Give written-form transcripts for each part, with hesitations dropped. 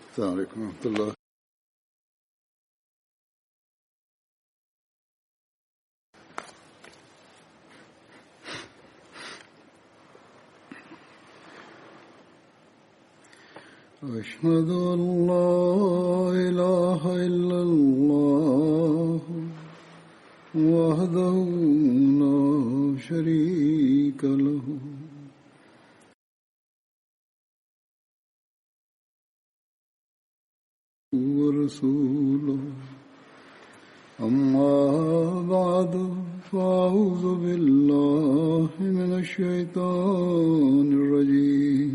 السلام عليكم ورحمة الله. أشهد أن لا إله إلا الله وحده لا شريك له ورسوله أما بعد فأعوذ بالله من الشيطان الرجيم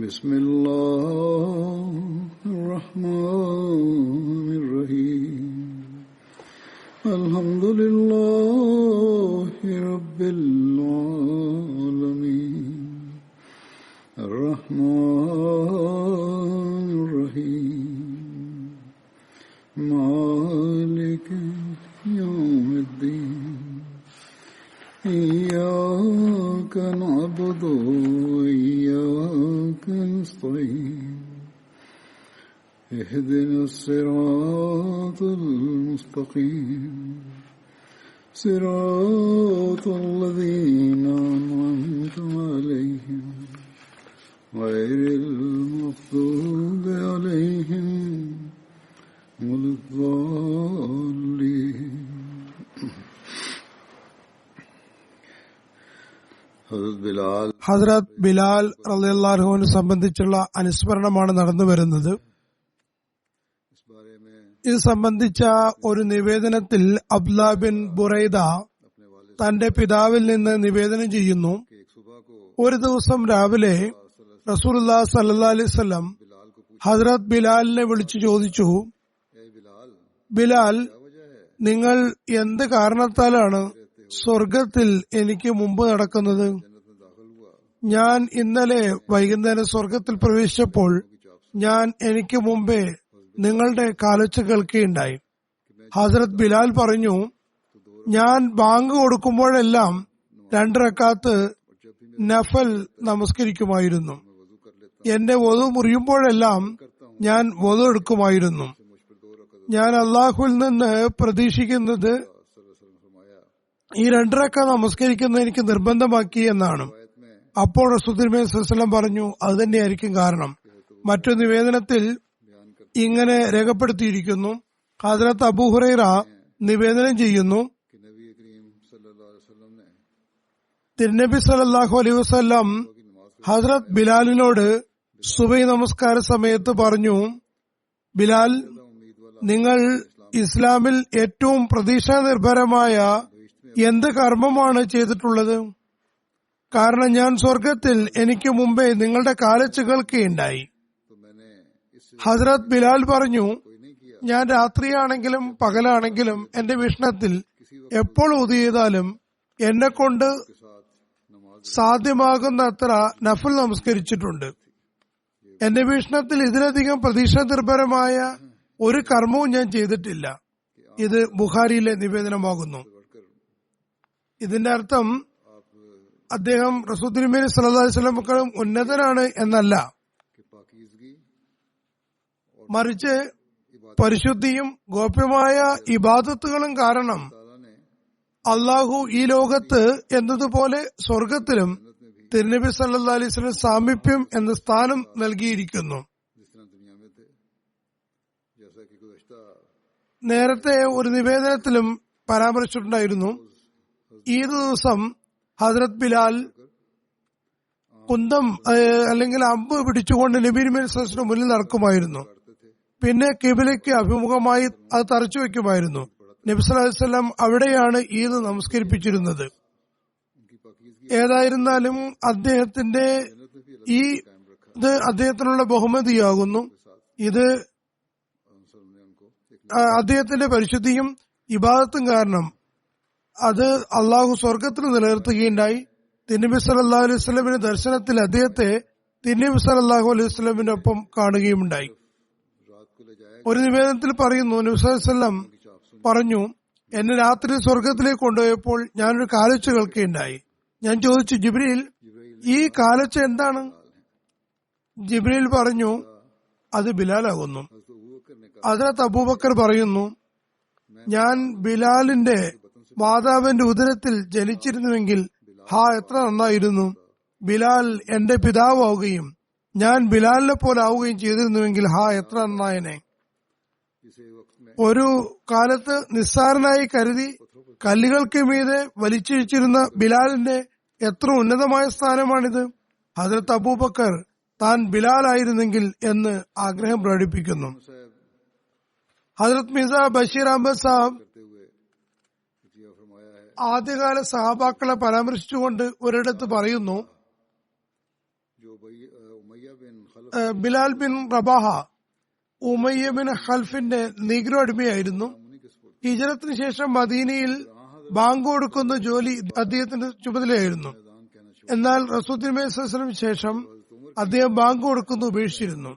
بسم الله الرحمن الرحيم الحمد لله رب العالمين الرحمن الرحيم مالك يوم الدين إياك نعبد وإياك نستعين اهدنا الصراط المستقيم صراط الذين أنعمت عليهم غير المغضوب عليهم ولا الضالين. ഹസ്രത്ത് ബിലാൽ റളിയല്ലാഹു അൻഹുവിനെ സംബന്ധിച്ചുള്ള അനുസ്മരണമാണ് നടന്നു വരുന്നത്. ഇത് സംബന്ധിച്ച ഒരു നിവേദനത്തിൽ അബ്ദുല്ലാ ബിൻ ബുറൈദ തന്റെ പിതാവിൽ നിന്ന് നിവേദനം ചെയ്യുന്നു. ഒരു ദിവസം രാവിലെ റസൂലുള്ളാഹി സ്വല്ലല്ലാഹു അലൈഹി വസല്ലം ഹസ്രത്ത് ബിലാലിനെ വിളിച്ചു ചോദിച്ചു, ബിലാൽ, നിങ്ങൾ എന്ത് കാരണത്താലാണ് സ്വർഗത്തിൽ എനിക്ക് മുമ്പ് നടക്കുന്നത്? ഞാൻ ഇന്നലെ വൈകുന്നേരം സ്വർഗത്തിൽ പ്രവേശിച്ചപ്പോൾ ഞാൻ എനിക്ക് മുമ്പേ നിങ്ങളുടെ കാലൊച്ച കേൾക്കുകയുണ്ടായി. ഹസ്രത്ത് ബിലാൽ പറഞ്ഞു, ഞാൻ ബാങ്ക് കൊടുക്കുമ്പോഴെല്ലാം 2 റക്അത്ത് നഫൽ നമസ്കരിക്കുമായിരുന്നു. എന്റെ വദു മുറിയുമ്പോഴെല്ലാം ഞാൻ വദു എടുക്കുമായിരുന്നു. ഞാൻ അള്ളാഹുവിൽ നിന്ന് പ്രതീക്ഷിക്കുന്നത് ഈ 2 റക്അത്ത് നമസ്കരിക്കുന്നത് എനിക്ക് നിർബന്ധമാക്കി എന്നാണ്. അപ്പോൾ റസൂൽ സ്വല്ലല്ലാഹു അലൈഹി വസല്ലം പറഞ്ഞു, അത് തന്നെയായിരിക്കും കാരണം. മറ്റൊരു നിവേദനത്തിൽ ഇങ്ങനെ രേഖപ്പെടുത്തിയിരിക്കുന്നു. ഹസ്രത്ത് അബൂ ഹുറൈറ നിവേദനം ചെയ്യുന്നു, തിരുനബി സല്ലല്ലാഹു അലൈഹി വസല്ലം ഹസ്രത്ത് ബിലാലിനോട് സുബഹി നമസ്കാര സമയത്ത് പറഞ്ഞു, ബിലാൽ, നിങ്ങൾ ഇസ്ലാമിൽ ഏറ്റവും പ്രതീക്ഷാ നിർഭരമായ എന്ത് കർമ്മമാണ് ചെയ്തിട്ടുള്ളത്? കാരണം ഞാൻ സ്വർഗത്തിൽ എനിക്ക് മുമ്പേ നിങ്ങളുടെ കാലൊച്ച കേൾക്കുകയുണ്ടായി. ഹസ്രത്ത് ബിലാൽ പറഞ്ഞു, ഞാൻ രാത്രിയാണെങ്കിലും പകലാണെങ്കിലും എന്റെ വീക്ഷണത്തിൽ എപ്പോൾ ഉദു ചെയ്താലും എന്നെ കൊണ്ട് സാധ്യമാകുന്ന അത്ര നഫൽ നമസ്കരിച്ചിട്ടുണ്ട്. എന്റെ വീക്ഷണത്തിൽ ഇതിലധികം പ്രതീക്ഷാ നിർഭരമായ ഒരു കർമ്മവും ഞാൻ ചെയ്തിട്ടില്ല. ഇത് ബുഖാരിയിലെ നിവേദനമാകുന്നു. ഇതിന്റെ അർത്ഥം അദ്ദേഹം റസൂൽ തിരുമേനി സല്ലല്ലാഹു അലൈഹി വസല്ലമയേക്കാളും ഉന്നതനാണ് എന്നല്ല, മറിച്ച് പരിശുദ്ധിയും ഗോപ്യമായ ഇബാദത്തുകളും കാരണം അള്ളാഹു ഈ ലോകത്ത് എന്നതുപോലെ സ്വർഗത്തിലും തിരുനബി സല്ലല്ലാഹു അലൈഹി വസല്ലം സാമീപ്യം എന്ന സ്ഥാനം നൽകിയിരിക്കുന്നു. നേരത്തെ ഒരു നിവേദനത്തിലും പരാമർശിച്ചിട്ടുണ്ടായിരുന്നു, ഈ ദിവസം ഹസ്രത്ത് ബിലാൽ കുന്തം അല്ലെങ്കിൽ അമ്പ് പിടിച്ചുകൊണ്ട് നബി തിരുമേനി സല്ലല്ലാഹു അലൈഹി വസല്ലം മുന്നിൽ നടക്കുമായിരുന്നു. പിന്നെ കിബിലയ്ക്ക് അഭിമുഖമായി അത് തറച്ചു വെക്കുമായിരുന്നു. നബി സല്ലല്ലാഹു അലൈഹി വസല്ലം അവിടെയാണ് ഈദ് നമസ്കരിപ്പിച്ചിരുന്നത്. ഏതായിരുന്നാലും അദ്ദേഹത്തിന്റെ ഇത് അദ്ദേഹത്തിനുള്ള ബഹുമതിയാകുന്നു. ഇത് അദ്ദേഹത്തിന്റെ പരിശുദ്ധിയും ഇബാദത്തും കാരണം അത് അള്ളാഹു സ്വർഗത്തിൽ നിലനിർത്തുകയുണ്ടായി. തിരുനബി സല്ലല്ലാഹു അലൈഹി വസല്ലമിന്റെ ദർശനത്തിൽ അദ്ദേഹത്തെ തിരുനബി സല്ലല്ലാഹു അലൈഹി വസല്ലമിന്റെ ഒപ്പം കാണുകയുമുണ്ടായി. ഒരു നിവേദനത്തിൽ പറയുന്നു, നബി സല്ലല്ലാഹു അലൈഹി വസല്ലം പറഞ്ഞു, എന്നെ രാത്രി സ്വർഗത്തിലേക്ക് കൊണ്ടുപോയപ്പോൾ ഞാനൊരു കാലൊച്ച കേൾക്കുകയുണ്ടായി. ഞാൻ ചോദിച്ചു, ജിബ്രീൽ, ഈ കാലൊച്ച എന്താണ്? ജിബ്രീൽ പറഞ്ഞു, അത് ബിലാലാകുന്നു. ഹദ്റത്ത് അബൂബക്കർ പറയുന്നു, ഞാൻ ബിലാലിന്റെ മാതാവിന്റെ ഉദരത്തിൽ ജനിച്ചിരുന്നുവെങ്കിൽ എത്ര നന്നായിരുന്നു. ബിലാൽ എന്റെ പിതാവാവുകയും ഞാൻ ബിലാലിനെ പോലെ ആവുകയും ചെയ്തിരുന്നുവെങ്കിൽ എത്ര നന്നായനെ. ഒരു കാലത്ത് നിസ്സാരനായി കരുതി കല്ലുകൾക്ക് മീതെ വലിച്ചിഴിച്ചിരുന്ന ബിലാലിന്റെ എത്ര ഉന്നതമായ സ്ഥാനമാണിത്. ഹദ്റത്ത് അബൂബക്കർ താൻ ബിലാലായിരുന്നെങ്കിൽ എന്ന് ആഗ്രഹം പ്രകടിപ്പിക്കുന്നു. ഹദ്റത്ത് മിർസ ബഷീർ അഹമ്മദ് സാഹിബ് ആദ്യകാല സഹാബാക്കളെ പരാമർശിച്ചുകൊണ്ട് ഒരിടത്ത് പറയുന്നു, Bilal bin Rabah Umayya bin ഖൽഫിന്റെ നീഗ്രോ അടിമയായിരുന്നു. ഹിജ്റത്തിന് ശേഷം മദീനയിൽ ബാങ്ക് കൊടുക്കുന്ന ജോലി അദ്ദേഹത്തിന്റെ ചുമതലയായിരുന്നു. എന്നാൽ റസൂലുള്ളാഹിക്ക് ശേഷം അദ്ദേഹം ബാങ്ക് കൊടുക്കുന്നത് ഉപേക്ഷിച്ചിരുന്നു.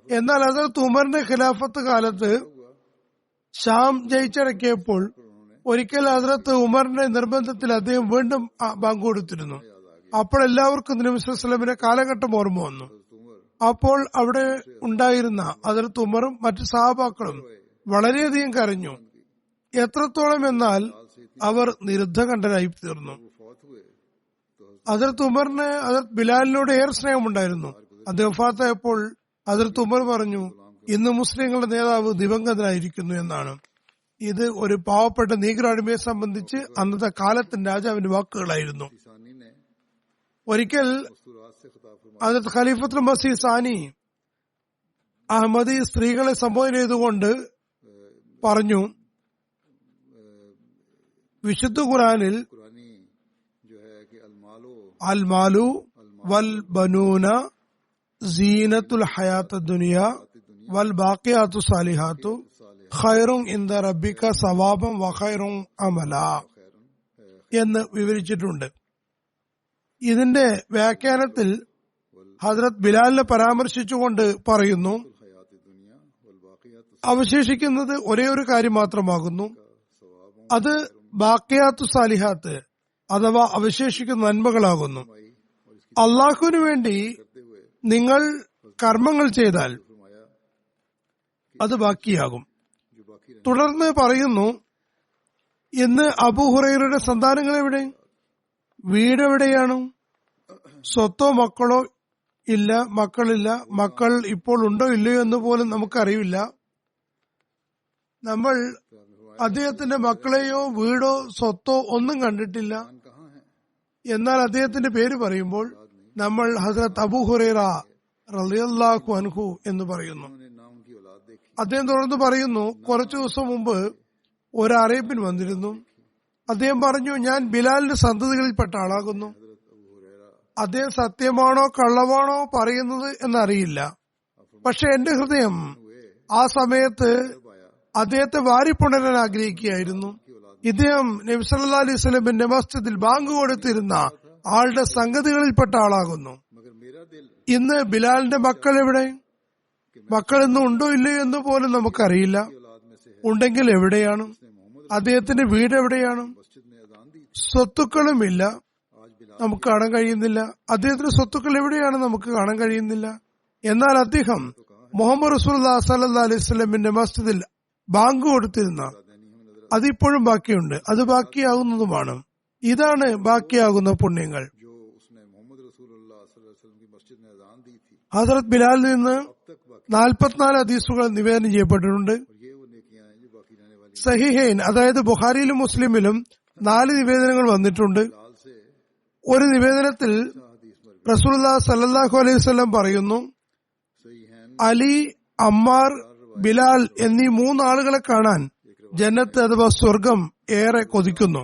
എന്നാൽ ഹദ്റത്ത് ഉമറിന്റെ ഖിലാഫത്ത് കാലത്ത് ഷാം ജയിച്ചടക്കിയപ്പോൾ ഒരിക്കൽ ഹദ്റത്ത് ഉമറിന്റെ നിർബന്ധത്തിൽ അദ്ദേഹം വീണ്ടും ബാങ്ക് കൊടുത്തിരുന്നു. അപ്പോൾ എല്ലാവർക്കും നബി സല്ലല്ലാഹു അലൈഹി വസല്ലമിന്റെ കാലഘട്ടം ഓർമ്മ വന്നു. അപ്പോൾ അവിടെ ഉണ്ടായിരുന്ന ഹദ്റത്ത് ഉമറും മറ്റു സഹാബാക്കളും വളരെയധികം കരഞ്ഞു. എത്രത്തോളം എന്നാൽ അവർ നിരുദ്ധകണ്ഠരായി തീർന്നു. ഹദ്റത്ത് ഉമറിന് ഹദ്റത്ത് ബിലാലിനോട് ഏറെ സ്നേഹമുണ്ടായിരുന്നു. അദ്ദേഹം വഫാത്തായപ്പോൾ ഹദ്റത്ത് ഉമർ പറഞ്ഞു, ഇന്ന് മുസ്ലിങ്ങളുടെ നേതാവ് ദിവംഗതനായിരിക്കുന്നു എന്നാണ്. ഇത് ഒരു പാവപ്പെട്ട നീഗ്രോ അടിമയെ സംബന്ധിച്ച് അന്നത്തെ കാലത്തിന്റെ രാജാവിന്റെ വാക്കുകളായിരുന്നു. ഒരിക്കൽ ഹദ്റത്ത് ഖലീഫത്തുൽ മസീഹ് സാനി അഹമ്മദി സ്ത്രീകളെ സംബോധന ചെയ്തുകൊണ്ട് പറഞ്ഞു, വിശുദ്ധ ഖുർആനിൽ അൽ മാലു വൽ ബനൂന സീനത്തുൽ ഹയാത്ത് ദുനിയ വൽ ബാഖിയാത്തു സാലിഹാത്തു ഖൈറുൻ ഇൻദ റബ്ബിക സവാബൻ വ ഖൈറുൻ അമല എന്ന് വിവരിച്ചിട്ടുണ്ട്. ഇതിന്റെ വ്യാഖ്യാനത്തിൽ ഹദ്റത്ത് ബിലാലിനെ പരാമർശിച്ചുകൊണ്ട് പറയുന്നു, അവശേഷിക്കുന്നത് ഒരേ ഒരു കാര്യം മാത്രമാകുന്നു, അത് ബാഖിയാത്തു സാലിഹാത്ത് അഥവാ അവശേഷിക്കുന്ന നന്മകളാകുന്നു. അള്ളാഹുവിനു വേണ്ടി നിങ്ങൾ കർമ്മങ്ങൾ ചെയ്താൽ അത് ബാക്കിയാകും. തുടർന്ന് പറയുന്നു, ഇന്ന് അബൂ ഹുറൈറയുടെ സന്താനങ്ങൾ എവിടെ? വീടെവിടെയാണ്? സ്വത്തോ മക്കളോ ഇല്ല, മക്കളില്ല. മക്കൾ ഇപ്പോൾ ഉണ്ടോ ഇല്ലയോ എന്ന് പോലും നമുക്കറിയില്ല. നമ്മൾ അദ്ദേഹത്തിന്റെ മക്കളെയോ വീടോ സ്വത്തോ ഒന്നും കണ്ടിട്ടില്ല. എന്നാൽ അദ്ദേഹത്തിന്റെ പേര് പറയുമ്പോൾ നമ്മൾ ഹസ്രത്ത് അബൂ ഹുറൈറ റളിയല്ലാഹു അൻഹു എന്ന് പറയുന്നു. അദ്ദേഹം തുടർന്ന് പറയുന്നു, കുറച്ചു ദിവസം മുമ്പ് ഒരു അറേബ്യൻ വന്നിരുന്നു. അദ്ദേഹം പറഞ്ഞു, ഞാൻ ബിലാലിന്റെ സന്തതികളിൽപ്പെട്ട ആളാകുന്നു. അദ്ദേഹം സത്യമാണോ കള്ളമാണോ പറയുന്നത് എന്നറിയില്ല. പക്ഷെ എന്റെ ഹൃദയം ആ സമയത്ത് അദ്ദേഹത്തെ വാരിപ്പുണരാൻ ആഗ്രഹിക്കുകയായിരുന്നു. ഇദ്ദേഹം നബി സല്ലല്ലാഹു അലൈഹി വസല്ലമിന്റെ മസ്ജിദിൽ ബാങ്ക് കൊടുത്തിരുന്ന ആളുടെ സംഗതികളിൽപ്പെട്ട ആളാകുന്നു. ഇന്ന് ബിലാലിന്റെ മക്കൾ എവിടെ? മക്കൾ ഇന്ന് ഉണ്ടോ ഇല്ലയോ എന്ന് പോലും നമുക്കറിയില്ല. ഉണ്ടെങ്കിൽ എവിടെയാണ്? അദ്ദേഹത്തിന്റെ വീട് എവിടെയാണ്? സ്വത്തുക്കളുമില്ല, നമുക്ക് കാണാൻ കഴിയുന്നില്ല. അദ്ദേഹത്തിന്റെ സ്വത്തുക്കൾ എവിടെയാണ്? നമുക്ക് കാണാൻ കഴിയുന്നില്ല. എന്നാൽ അദ്ദേഹം മുഹമ്മദ് റസൂലുള്ളാഹി സ്വല്ലല്ലാഹു അലൈഹി വസല്ലമിന്റെ മസ്ജിദിൽ ബാങ്ക് കൊടുത്തിരുന്ന അതിപ്പോഴും ബാക്കിയുണ്ട്, അത് ബാക്കിയാകുന്നതുമാണ്. ഇതാണ് ബാക്കിയാകുന്ന പുണ്യങ്ങൾ. ഹദ്റത്ത് ബിലാലിൽ നിന്ന് 44 ഹദീസുകൾ നിവേദനം ചെയ്യപ്പെട്ടിട്ടുണ്ട്. സഹിഹൈൻ അതായത് ബുഖാരിയിലും മുസ്ലിമിലും 4 നിവേദനങ്ങൾ വന്നിട്ടുണ്ട്. ഒരു നിവേദനത്തിൽ റസൂലുള്ളാഹി സ്വല്ലല്ലാഹു അലൈഹി വസല്ലം പറയുന്നു, അലി, അമ്മാർ, ബിലാൽ എന്നീ 3 ആളുകളെ കാണാൻ ജന്നത്ത് അഥവാ സ്വർഗം ഏറെ കൊതിക്കുന്നു.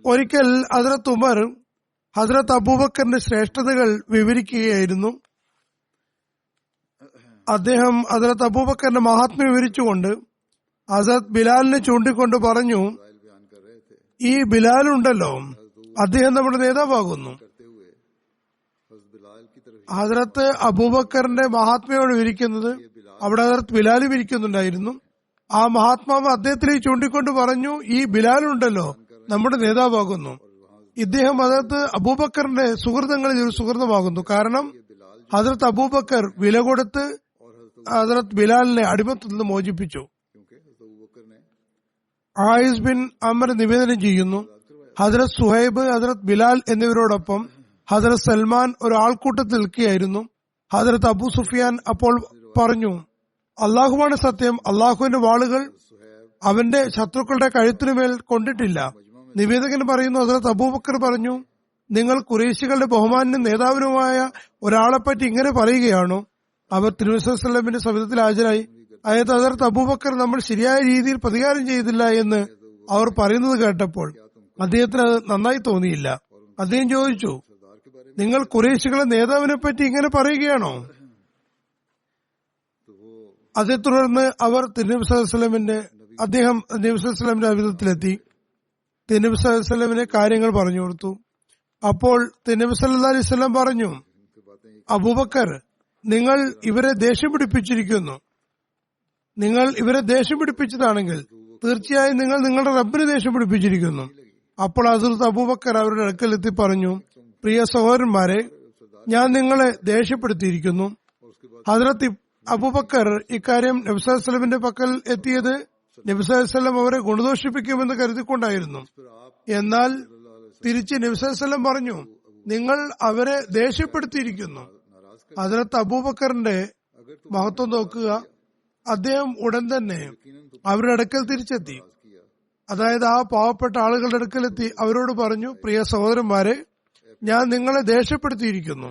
ഒരിക്കൽ ഹദ്റത്ത് ഉമർ ഹദ്റത്ത് അബൂബക്കറിന്റെ ശ്രേഷ്ഠതകൾ വിവരിക്കുകയായിരുന്നു. അദ്ദേഹം ഹദ്റത്ത് അബൂബക്കറിന്റെ മഹാത്മ്യം വിവരിച്ചുകൊണ്ട് ഹദ്റത്ത് ബിലാലിനെ ചൂണ്ടിക്കൊണ്ട് പറഞ്ഞു, ഈ ബിലാൽ ഉണ്ടല്ലോ, അദ്ദേഹം നമ്മുടെ നേതാവാകുന്നു. ഹദ്റത്ത് അബൂബക്കറിന്റെ മഹാത്മ്യോട് വിവരിക്കുന്നത് അവിടെ ഹദ്റത്ത് ബിലാൽ വിവരിക്കുന്നുണ്ടായിരുന്നു. ആ മഹാത്മാവ് അദ്ദേഹത്തിലേക്ക് ചൂണ്ടിക്കൊണ്ട് പറഞ്ഞു, ഈ ബിലാൽ ഉണ്ടല്ലോ നമ്മുടെ നേതാവാകുന്നു. ഇദ്ദേഹം ഹദ്റത്ത് അബൂബക്കറിന്റെ സുഹൃത്തുക്കളിൽ ഒരു സുഹൃത്തുമാകുന്നു. കാരണം ഹസ്രത്ത് അബൂബക്കർ വില കൊടുത്ത് ഹസ്രത്ത് ബിലാലിനെ അടിമത്തിൽ നിന്ന് മോചിപ്പിച്ചു. ആയിസ് ബിൻ അമർ നിവേദനം ചെയ്യുന്നു, ഹസ്രത്ത് സുഹൈബ്, ഹസ്രത്ത് ബിലാൽ എന്നിവരോടൊപ്പം ഹസ്രത്ത് സൽമാൻ ഒരു ആൾക്കൂട്ടത്തിൽ നിൽക്കുകയായിരുന്നു. ഹസ്രത്ത് അബൂ സുഫിയാൻ അപ്പോൾ പറഞ്ഞു, അള്ളാഹുവാണ് സത്യം, അള്ളാഹുവിന്റെ വാളുകൾ അവന്റെ ശത്രുക്കളുടെ കഴുത്തിനുമേൽ കൊണ്ടിട്ടില്ല. നിവേദകൻ പറയുന്നു, ഹസ്രത്ത് അബൂബക്കർ പറഞ്ഞു, നിങ്ങൾ ഖുറൈശികളുടെ ബഹുമാനും നേതാവിനുമായ ഒരാളെപ്പറ്റി ഇങ്ങനെ പറയുകയാണോ? അവർ തിരുവനന്തപുരത്തിന്റെ സവിധത്തിൽ ഹാജരായി. അതായത് ഹസ്രത്ത് അബൂബക്കർ നമ്മൾ ശരിയായ രീതിയിൽ പ്രതികാരം ചെയ്തില്ല എന്ന് അവർ പറയുന്നത് കേട്ടപ്പോൾ അദ്ദേഹത്തിന് അത് നന്നായി തോന്നിയില്ല. അദ്ദേഹം ചോദിച്ചു, നിങ്ങൾ ഖുറൈശികളെ നേതാവിനെ പറ്റി ഇങ്ങനെ പറയുകയാണോ? അതേ തുടർന്ന് അവർ തിരുനബി സല്ലല്ലാഹു അലൈഹി വസല്ലമിന്റെ അവിധത്തിലെത്തി തിരുനബി സല്ലല്ലാഹു അലൈഹി വസല്ലമിനെ കാര്യങ്ങൾ പറഞ്ഞു കൊടുത്തു. അപ്പോൾ തിരുനബി സല്ലല്ലാഹു അലൈഹി വസല്ലം പറഞ്ഞു, അബൂബക്കർ, നിങ്ങൾ ഇവരെ ദേഷ്യം പിടിപ്പിച്ചിരിക്കുന്നു. നിങ്ങൾ ഇവരെ ദേഷ്യം പിടിപ്പിച്ചതാണെങ്കിൽ തീർച്ചയായും നിങ്ങൾ നിങ്ങളുടെ റബ്ബിന് ദേഷ്യം പിടിപ്പിച്ചിരിക്കുന്നു. അപ്പോൾ ഹസ്രത്ത് അബൂബക്കർ അവരുടെ അടുക്കലെത്തി പറഞ്ഞു, പ്രിയ സഹോദരന്മാരെ, ഞാൻ നിങ്ങളെ ദേഷ്യപ്പെടുത്തിയിരിക്കുന്നു. ഹസ്രത്ത് അബൂബക്കർ ഇക്കാര്യം നബി സല്ലല്ലാഹു അലൈഹി വസല്ലമിന്റെ പക്കൽ എത്തിയത് നബി സല്ലല്ലാഹു അലൈഹി വസല്ലം അവരെ ഗുണദോഷിപ്പിക്കുമെന്ന് കരുതിക്കൊണ്ടായിരുന്നു. എന്നാൽ തിരിച്ച് നബി സല്ലല്ലാഹു അലൈഹി വസല്ലം പറഞ്ഞു, നിങ്ങൾ അവരെ ദേഷ്യപ്പെടുത്തിയിരിക്കുന്നു. ഹസ്രത്ത് അബൂബക്കറിന്റെ മഹത്വം നോക്കുക. അദ്ദേഹം ഉടൻ തന്നെ അവരുടെ അടുക്കൽ തിരിച്ചെത്തി. അതായത് ആ പാവപ്പെട്ട ആളുകളുടെ അടുക്കലെത്തി അവരോട് പറഞ്ഞു, പ്രിയ സഹോദരന്മാരെ, ഞാൻ നിങ്ങളെ ദേഷ്യപ്പെടുത്തിയിരിക്കുന്നു.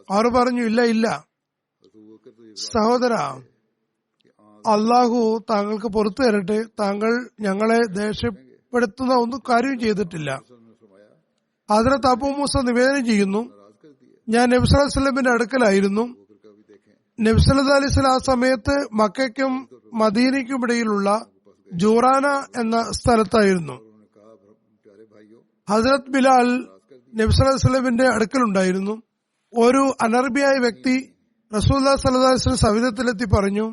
അവർ പറഞ്ഞു, ഇല്ല ഇല്ല സഹോദര, അള്ളാഹു താങ്കൾക്ക് പുറത്തു തരട്ടെ, താങ്കൾ ഞങ്ങളെ ദേഷ്യപ്പെടുത്തുന്ന ഒന്നും കാര്യവും ചെയ്തിട്ടില്ല. ഹദ്രത്ത് അബൂ മൂസ നിവേദനം ചെയ്യുന്നു, ഞാൻ നബി സല്ലല്ലാഹു അലൈഹി വസല്ലമിന്റെ അടുക്കലായിരുന്നു. നബി സല്ലല്ലാഹു അലൈഹി വസല്ലം ആ സമയത്ത് മക്കയ്ക്കും മദീനയ്ക്കും ഇടയിലുള്ള ജൂറാന എന്ന സ്ഥലത്തായിരുന്നു. ഹസ്രത്ത് ബിലാൽ നബി സല്ലല്ലാഹു അലൈഹി വസല്ലമിന്റെ അടുക്കലുണ്ടായിരുന്നു. ഒരു അനർബിയായ വ്യക്തി റസൂലുള്ളാഹി സ്വല്ലല്ലാഹു അലൈഹി വസല്ലം സവിധത്തിലെത്തി പറഞ്ഞു,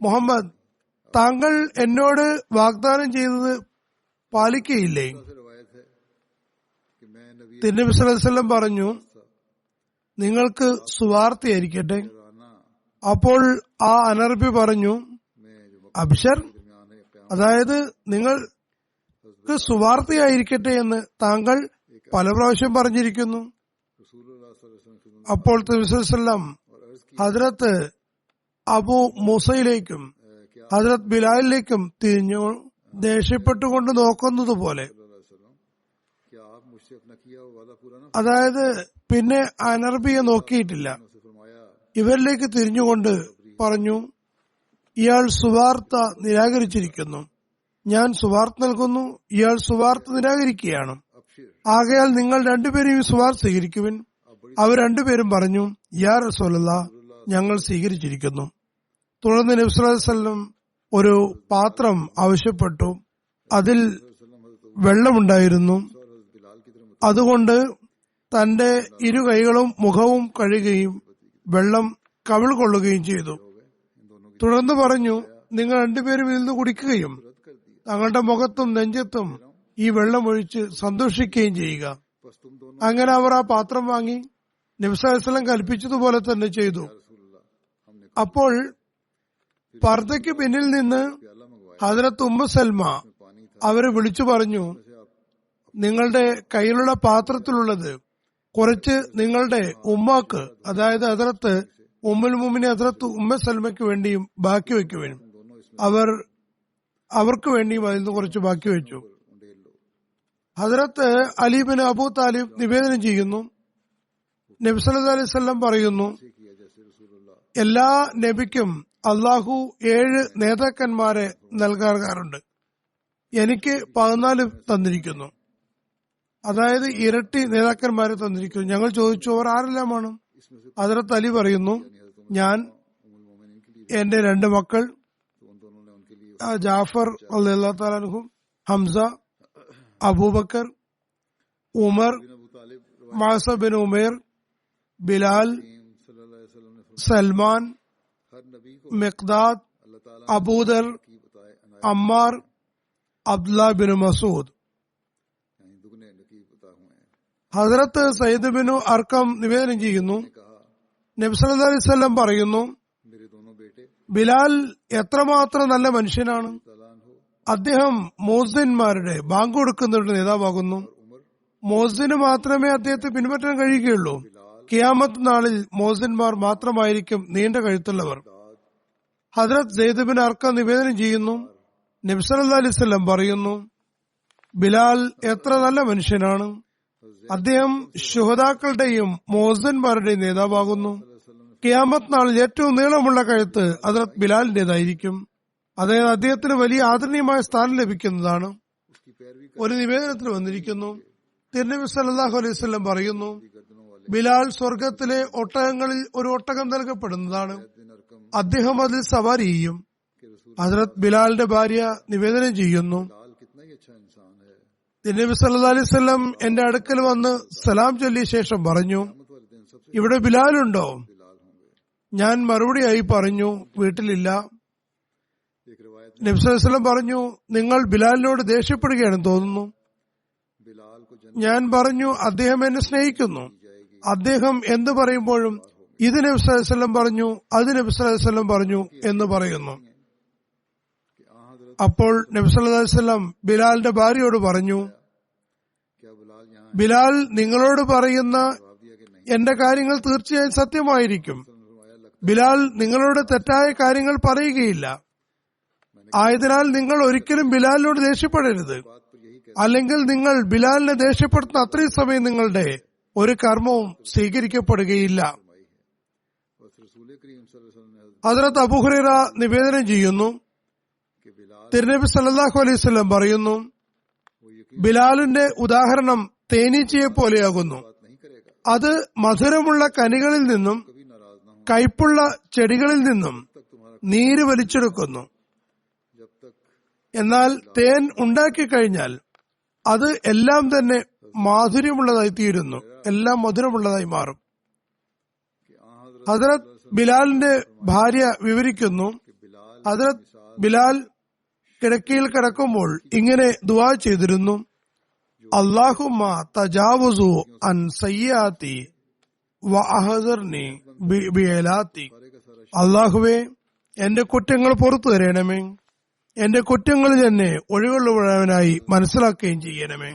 മുഹമ്മദ്, താങ്കൾ എന്നോട് വാഗ്ദാനം ചെയ്തത് പാലിക്കുകയില്ലേ? തിരുനബി സല്ലല്ലാഹു അലൈഹി വസല്ലം പറഞ്ഞു, നിങ്ങൾക്ക് സുവാർത്തയായിരിക്കട്ടെ. അപ്പോൾ ആ അനർബി പറഞ്ഞു, അബ്ശർ, അതായത് നിങ്ങൾക്ക് സുവാർത്തയായിരിക്കട്ടെ എന്ന് താങ്കൾ പല പ്രാവശ്യം പറഞ്ഞിരിക്കുന്നു. അപ്പോൾ തിരുനബി സല്ലല്ലാഹു അലൈഹി വസല്ലം ഹദ്രത്ത് അബൂ മൂസയിലേക്കും ഹദ്രത്ത് ബിലാലിലേക്കും തിരിഞ്ഞു ദേഷ്യപ്പെട്ടുകൊണ്ട് നോക്കുന്നത് പോലെ, അതായത് പിന്നെ അനർബിയെ നോക്കിയിട്ടില്ല. ഇവരിലേക്ക് തിരിഞ്ഞുകൊണ്ട് പറഞ്ഞു, ഇയാൾ സുവാർത്ത നിരാകരിച്ചിരിക്കുന്നു. ഞാൻ സുവാർത്ത നൽകുന്നു, ഇയാൾ സുവാർത്ത നിരാകരിക്കുകയാണ്. ആകയാൽ നിങ്ങൾ രണ്ടുപേരും ഈ സുവാർത്ത സ്വീകരിക്കുവിൻ. അവർ രണ്ടുപേരും പറഞ്ഞു, യാ റസൂലല്ലാഹ്, ഞങ്ങൾ സ്വീകരിച്ചിരിക്കുന്നു. തുടർന്ന് നബി സല്ലല്ലാഹു അലൈഹി വസല്ലം ഒരു പാത്രം ആവശ്യപ്പെട്ടു. അതിൽ വെള്ളമുണ്ടായിരുന്നു. അതുകൊണ്ട് തന്റെ ഇരു കൈകളും മുഖവും കഴുകുകയും വെള്ളം കവിൾ കൊള്ളുകയും ചെയ്തു. തുടർന്ന് പറഞ്ഞു, നിങ്ങൾ രണ്ടുപേരും ഇതിൽ നിന്ന് കുടിക്കുകയും തങ്ങളുടെ മുഖത്തും നെഞ്ചത്തും ഈ വെള്ളം ഒഴിച്ച് സന്തോഷിക്കുകയും ചെയ്യുക. അങ്ങനെ അവർ ആ പാത്രം വാങ്ങി നബി സല്ലല്ലാഹു അലൈഹി വസല്ലം കൽപ്പിച്ചതുപോലെ തന്നെ ചെയ്തു. അപ്പോൾ പർദയ്ക്ക് പിന്നിൽ നിന്ന് ഹദ്രത്ത് ഉമ്മു സൽമ അവരെ വിളിച്ചു പറഞ്ഞു, നിങ്ങളുടെ കയ്യിലുള്ള പാത്രത്തിലുള്ളത് കുറച്ച് നിങ്ങളുടെ ഉമ്മാക്ക്, അതായത് ഹദ്രത്ത് ഉമ്മുൽ മുഅ്മിനീൻ ഹദ്രത്ത് ഉമ്മു സൽമയ്ക്ക് വേണ്ടിയും ബാക്കി വെക്കുവാനും അവർക്ക് വേണ്ടിയും അതിൽ നിന്ന് കുറച്ച് ബാക്കി വെച്ചു. ഹദ്രത്ത് അലി ബിൻ അബൂ താലിബ് നിവേദനം ചെയ്യുന്നു, നബി സല്ലല്ലാഹു അലൈഹി വസല്ലം പറയുന്നു, എല്ലാ നബിക്കും അള്ളാഹു 7 നേതാക്കന്മാരെ നൽകാറുണ്ട്. എനിക്ക് 14 തന്നിരിക്കുന്നു, അതായത് ഇരട്ടി നേതാക്കന്മാരെ തന്നിരിക്കുന്നു. ഞങ്ങൾ ചോദിച്ചു, അവർ ആരെല്ലാമാണ്? ഹദ്രത്ത് അലി പറയുന്നു, ഞാൻ, എന്റെ 2 മക്കൾ ജാഫർ റളിയല്ലാഹു തആല അൻഹു, Hamza, Abubakar, Umar, Masa bin Umair, Bilal, Salman, Miqdad, Abu Dharr, Ammar, Abdullah bin Masood. ഹസ്രത്ത് സയ്യിദ് ബിൻ അർക്കം നിവേദനം ചെയ്യുന്നു, നബി സല്ലല്ലാഹു അലൈഹി വസല്ലം പറയുന്നു, ബിലാൽ എത്രമാത്രം നല്ല മനുഷ്യനാണ്. അദ്ദേഹം മോസിന്മാരുടെ ബാങ്ക് കൊടുക്കുന്നവരുടെ നേതാവാകുന്നു. മോസിന് മാത്രമേ അദ്ദേഹത്തെ പിൻപറ്റാൻ കഴിയുകയുള്ളൂ. ഖിയാമത്ത് നാളിൽ മോസിന്മാർ മാത്രമായിരിക്കും നീണ്ട കഴുത്തുള്ളവർ. ഹദ്രത്ത് സെയ്ദ് ബിൻ അർക്കം നിവേദനം ചെയ്യുന്നു, നബി സല്ലല്ലാഹു അലൈഹി വസല്ലം പറയുന്നു, ബിലാൽ എത്ര നല്ല മനുഷ്യനാണ്. അദ്ദേഹം ശുഹദാക്കളുടെയും മോസന്മാരുടെയും നേതാവാകുന്നു. ഖിയാമത്ത് നാളിൽ ഏറ്റവും നീളമുള്ള കഴുത്ത് ഹദ്രത്ത് ബിലാലിന്റേതായിരിക്കും. അതായത് അദ്ദേഹത്തിന് വലിയ ആദരണീയമായ സ്ഥാനം ലഭിക്കുന്നതാണ്. ഒരു നിവേദനത്തിൽ വന്നിരിക്കുന്നു, തിരുനബി സല്ലല്ലാഹു അലൈഹി വസല്ലം പറയുന്നു, ബിലാൽ സ്വർഗത്തിലെ ഒട്ടകങ്ങളിൽ ഒരു ഒട്ടകം നൽകപ്പെടുന്നതാണ്. അദ്ദേഹം അതിൽ സവാരി ചെയ്യും. ഹദ്രത്ത് ബിലാലിന്റെ ഭാര്യ നിവേദനം ചെയ്യുന്നു, തിരുനബി സല്ലല്ലാഹു അലൈഹി വസല്ലം എന്റെ അടുക്കൽ വന്ന് സലാം ചൊല്ലിയ ശേഷം പറഞ്ഞു, ഇവിടെ ബിലാലുണ്ടോ? ഞാൻ മറുപടിയായി പറഞ്ഞു, വീട്ടിലില്ല. നബി സല്ലല്ലാഹു അലൈഹി വസല്ലം പറഞ്ഞു, നിങ്ങൾ ബിലാലിനോട് ദേഷ്യപ്പെടുകയാണെന്ന് തോന്നുന്നു. ഞാൻ പറഞ്ഞു, അദ്ദേഹം എന്നെ സ്നേഹിക്കുന്നു. അദ്ദേഹം എന്ത് പറയുമ്പോഴും ഇത് നബി സല്ലല്ലാഹു അലൈഹി വസല്ലം പറഞ്ഞു, അത് നബി സല്ലല്ലാഹു അലൈഹി വസല്ലം പറഞ്ഞു എന്ന് പറയുന്നു. അപ്പോൾ നബി സല്ലല്ലാഹു അലൈഹി വസല്ലം ബിലാലിന്റെ ഭാര്യയോട് പറഞ്ഞു, ബിലാൽ നിങ്ങളോട് പറയുന്ന എന്റെ കാര്യങ്ങൾ തീർച്ചയായും സത്യമായിരിക്കും. ബിലാൽ നിങ്ങളോട് തെറ്റായ കാര്യങ്ങൾ പറയുകയില്ല. ആയതിനാൽ നിങ്ങൾ ഒരിക്കലും ബിലാലിനോട് ദേഷ്യപ്പെടരുത്. അല്ലെങ്കിൽ നിങ്ങൾ ബിലാലിനെ ദേഷ്യപ്പെടുത്തുന്ന അത്രയും സമയം നിങ്ങളുടെ ഒരു കർമ്മവും സ്വീകരിക്കപ്പെടുകയില്ല. ഹദ്രത്ത് അബൂ ഹുറൈറ നിവേദനം ചെയ്യുന്നു, തിരുനബി സല്ലല്ലാഹു അലൈഹി വസല്ലം പറയുന്നു, ബിലാലിന്റെ ഉദാഹരണം തേനീച്ചയെ പോലെയാകുന്നു. അത് മധുരമുള്ള കനികളിൽ നിന്നും കയ്പുള്ള ചെടികളിൽ നിന്നും നീര് വലിച്ചെടുക്കുന്നു. എന്നാൽ തേൻ ഉണ്ടാക്കി കഴിഞ്ഞാൽ അത് എല്ലാം തന്നെ മാധുര്യമുള്ളതായി തീരുന്നു, എല്ലാം മധുരമുള്ളതായി മാറും. ഹദ്രത്ത് ബിലാലിന്റെ ഭാര്യ വിവരിക്കുന്നു, ഹദ്രത്ത് ബിലാൽ കിടക്കയിൽ കിടക്കുമ്പോൾ ഇങ്ങനെ ദുആ ചെയ്തിരുന്നു, അല്ലാഹുമ്മ തജാവസു അൻ സയ്യാത്തി വ അഹ്സർനി ബിഅലാത്തി. അല്ലാഹുവേ, എന്റെ കുറ്റങ്ങൾ പുറത്തു തരണമേ, എന്റെ കുറ്റങ്ങളിൽ തന്നെ ഒഴിവുള്ളവനായി മനസ്സിലാക്കുകയും ചെയ്യണമേ.